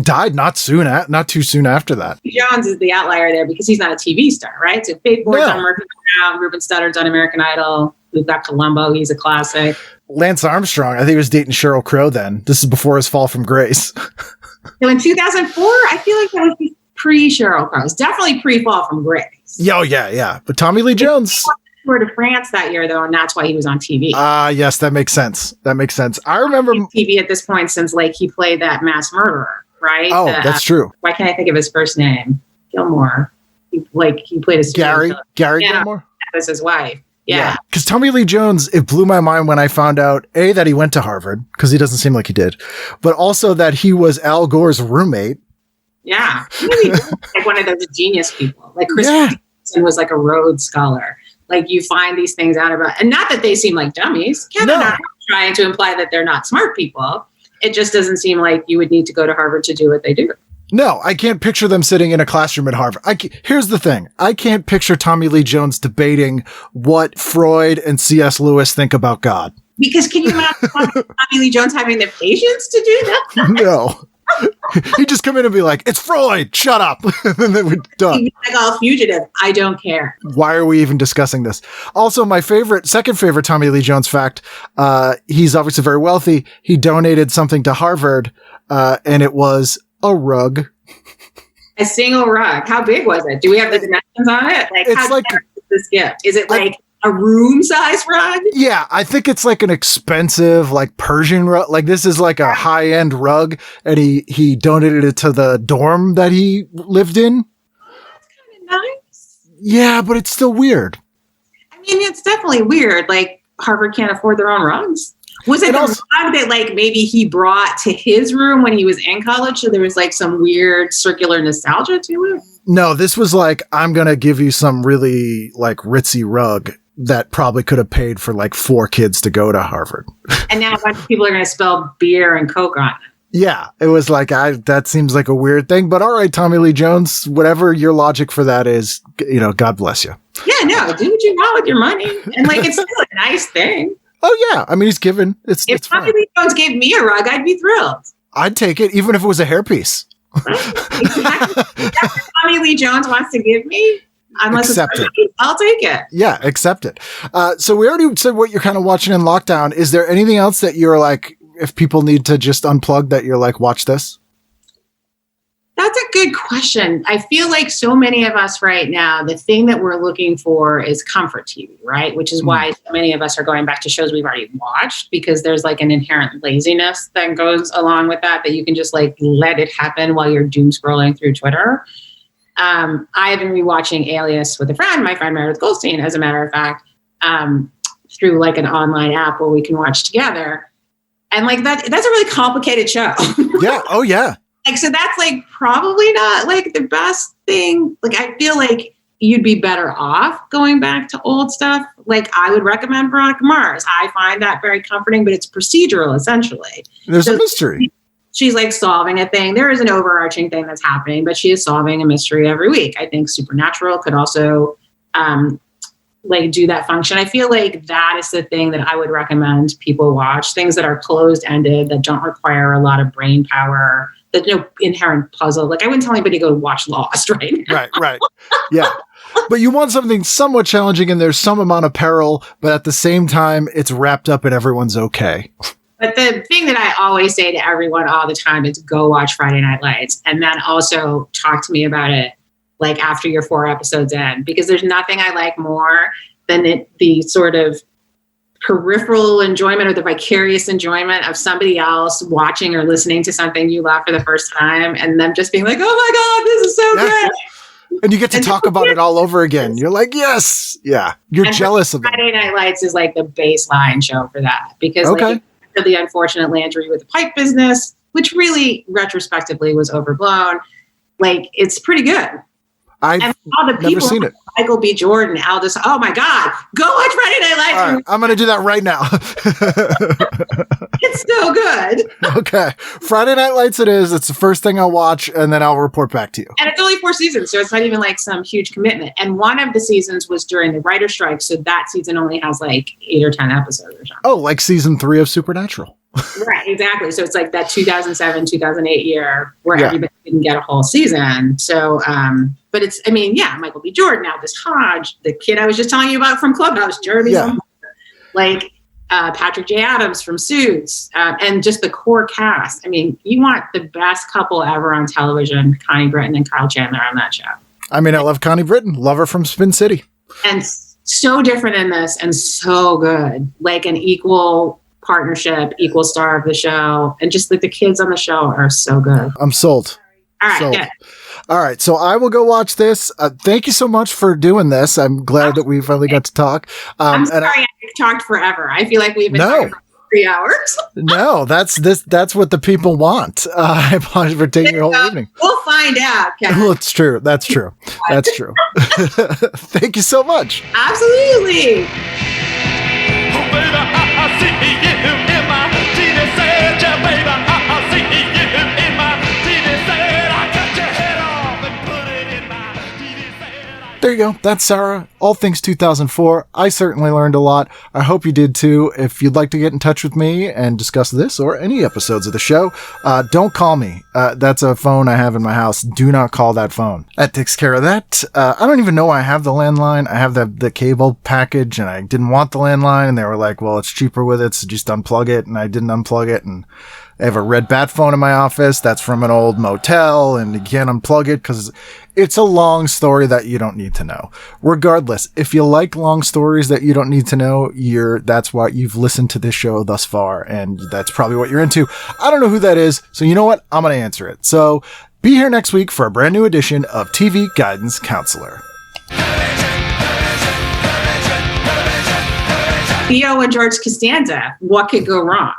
died not too soon after that. Jones is the outlier there because he's not a TV star, right? So Faith Ford's on Murphy Brown, Ruben Studdard's on American Idol. We've got Columbo, he's a classic. Lance Armstrong, I think he was dating Sheryl Crow then. This is before his fall from grace. So in 2004, I feel like that was pre-Sheryl Crow. It's definitely pre-fall from grace. Yeah, oh, yeah. But Tommy Lee Jones. He went to France that year, though, and that's why he was on TV. Yes, that makes sense. I remember TV at this point since like he played that mass murderer, right? Oh, that's true. Why can't I think of his first name? Gilmore. He played a Gary Gilmore. That was his wife. Yeah. Because Tommy Lee Jones, it blew my mind when I found out, A, that he went to Harvard, because he doesn't seem like he did, but also that he was Al Gore's roommate. Yeah. Maybe like one of those genius people. Like Chris Danson was like a Rhodes Scholar. Like you find these things out about, and not that they seem like dummies. Kevin not trying to imply that they're not smart people. It just doesn't seem like you would need to go to Harvard to do what they do. No, I can't picture them sitting in a classroom at Harvard. Here's the thing. I can't picture Tommy Lee Jones debating what Freud and C.S. Lewis think about God. Because can you imagine Tommy Lee Jones having the patience to do that? No. He'd just come in and be like, it's Freud, shut up. And then we're done. He'd be like, all fugitive. I don't care. Why are we even discussing this? Also, my second favorite Tommy Lee Jones fact, he's obviously very wealthy. He donated something to Harvard, and it was a rug. A single rug. How big was it? Do we have the dimensions on it? Like, how generous is this gift? Is it like a room size rug? Yeah, I think it's like an expensive, like Persian rug. Like this is like a high end rug, and he donated it to the dorm that he lived in. That's kind of nice. Yeah, but it's still weird. I mean, it's definitely weird. Like Harvard can't afford their own rugs. Was it the rug that like maybe he brought to his room when he was in college? So there was like some weird circular nostalgia to it? No, this was like, I'm going to give you some really like ritzy rug that probably could have paid for like 4 kids to go to Harvard. And now a bunch of people are going to spill beer and Coke on it. Yeah, it was like, that seems like a weird thing, but all right, Tommy Lee Jones, whatever your logic for that is, God bless you. Yeah, no, do what you want with your money. And like, it's still a nice thing. Oh yeah, I mean, he's given. If Tommy Lee Jones gave me a rug, I'd be thrilled. I'd take it, even if it was a hairpiece. Right. Exactly. That's what Tommy Lee Jones wants to give me. Accept it. I'll take it. Yeah, accept it. So we already said what you're kind of watching in lockdown. Is there anything else that you're like, if people need to just unplug, that you're like, watch this? That's a good question. I feel like so many of us right now, the thing that we're looking for is comfort TV, right? Which is why so many of us are going back to shows we've already watched, because there's like an inherent laziness that goes along with that you can just like let it happen while you're doom scrolling through Twitter. I have been rewatching Alias with a friend, my friend Meredith Goldstein, as a matter of fact, through like an online app where we can watch together. And like that's a really complicated show. Yeah. Oh yeah. Like, so that's like probably not like the best thing. Like, I feel like you'd be better off going back to old stuff. Like, I would recommend Veronica Mars. I find that very comforting, but it's procedural essentially. There's a mystery. She's like solving a thing. There is an overarching thing that's happening, but she is solving a mystery every week. I think Supernatural could also like do that function. I feel like that is the thing that I would recommend people watch. Things that are closed-ended, that don't require a lot of brain power. There's no inherent puzzle. Like, I wouldn't tell anybody to go watch Lost right now. Right. Yeah. But you want something somewhat challenging, and there's some amount of peril, but at the same time, it's wrapped up and everyone's okay. But the thing that I always say to everyone all the time is go watch Friday Night Lights, and then also talk to me about it like after you're 4 episodes in, because there's nothing I like more than the sort of peripheral enjoyment or the vicarious enjoyment of somebody else watching or listening to something you love for the first time, and them just being like, oh my God, this is so good. And you get to talk about it all over again. You're like, yes. Yeah. You're jealous of it. Friday Night Lights is like the baseline show for that, because like, the unfortunate Landry with the pipe business, which really retrospectively was overblown. Like, it's pretty good. I've never seen it. Michael B. Jordan, Aldous. Oh my God. Go watch Friday Night Lights. All right, I'm going to do that right now. It's so good. Okay. Friday Night Lights it is. It's the first thing I'll watch, and then I'll report back to you. And it's only 4 seasons, so it's not even like some huge commitment. And one of the seasons was during the writer's strike, so that season only has like 8 or 10 episodes or something. Oh, like season 3 of Supernatural. Right, exactly. So it's like that 2007, 2008 year where everybody didn't get a whole season. So, but it's, I mean, yeah, Michael B. Jordan, Aldous Hodge, the kid I was just telling you about from Clubhouse, Jeremy, like Patrick J. Adams from Suits, and just the core cast. I mean, you want the best couple ever on television, Connie Britton and Kyle Chandler on that show. I mean, I love Connie Britton. Love her from Spin City. And so different in this and so good. Like an equal partnership, equal star of the show. And just like the kids on the show are so good. I'm sold. All right, Sold. good. All right, so I will go watch this. Thank you so much for doing this. I'm glad that we finally got to talk. I'm sorry I talked forever. I feel like we've been No. talking for 3 hours. No, that's what the people want. I apologize for taking your whole evening. We'll find out, Kevin. Well, it's true. That's true. That's true. Thank you so much. Absolutely. There you go. That's Sarah. All things 2004. I certainly learned a lot. I hope you did too. If you'd like to get in touch with me and discuss this or any episodes of the show, don't call me. That's a phone I have in my house. Do not call that phone. That takes care of that. I don't even know why I have the landline. I have the cable package and I didn't want the landline and they were like, well, it's cheaper with it, so just unplug it. And I didn't unplug it, and I have a red bat phone in my office. That's from an old motel, and you can't unplug it because it's a long story that you don't need to know. Regardless, if you like long stories that you don't need to know, that's why you've listened to this show thus far, and that's probably what you're into. I don't know who that is, so you know what? I'm going to answer it. So be here next week for a brand new edition of TV Guidance Counselor. Theo and George Costanza, what could go wrong?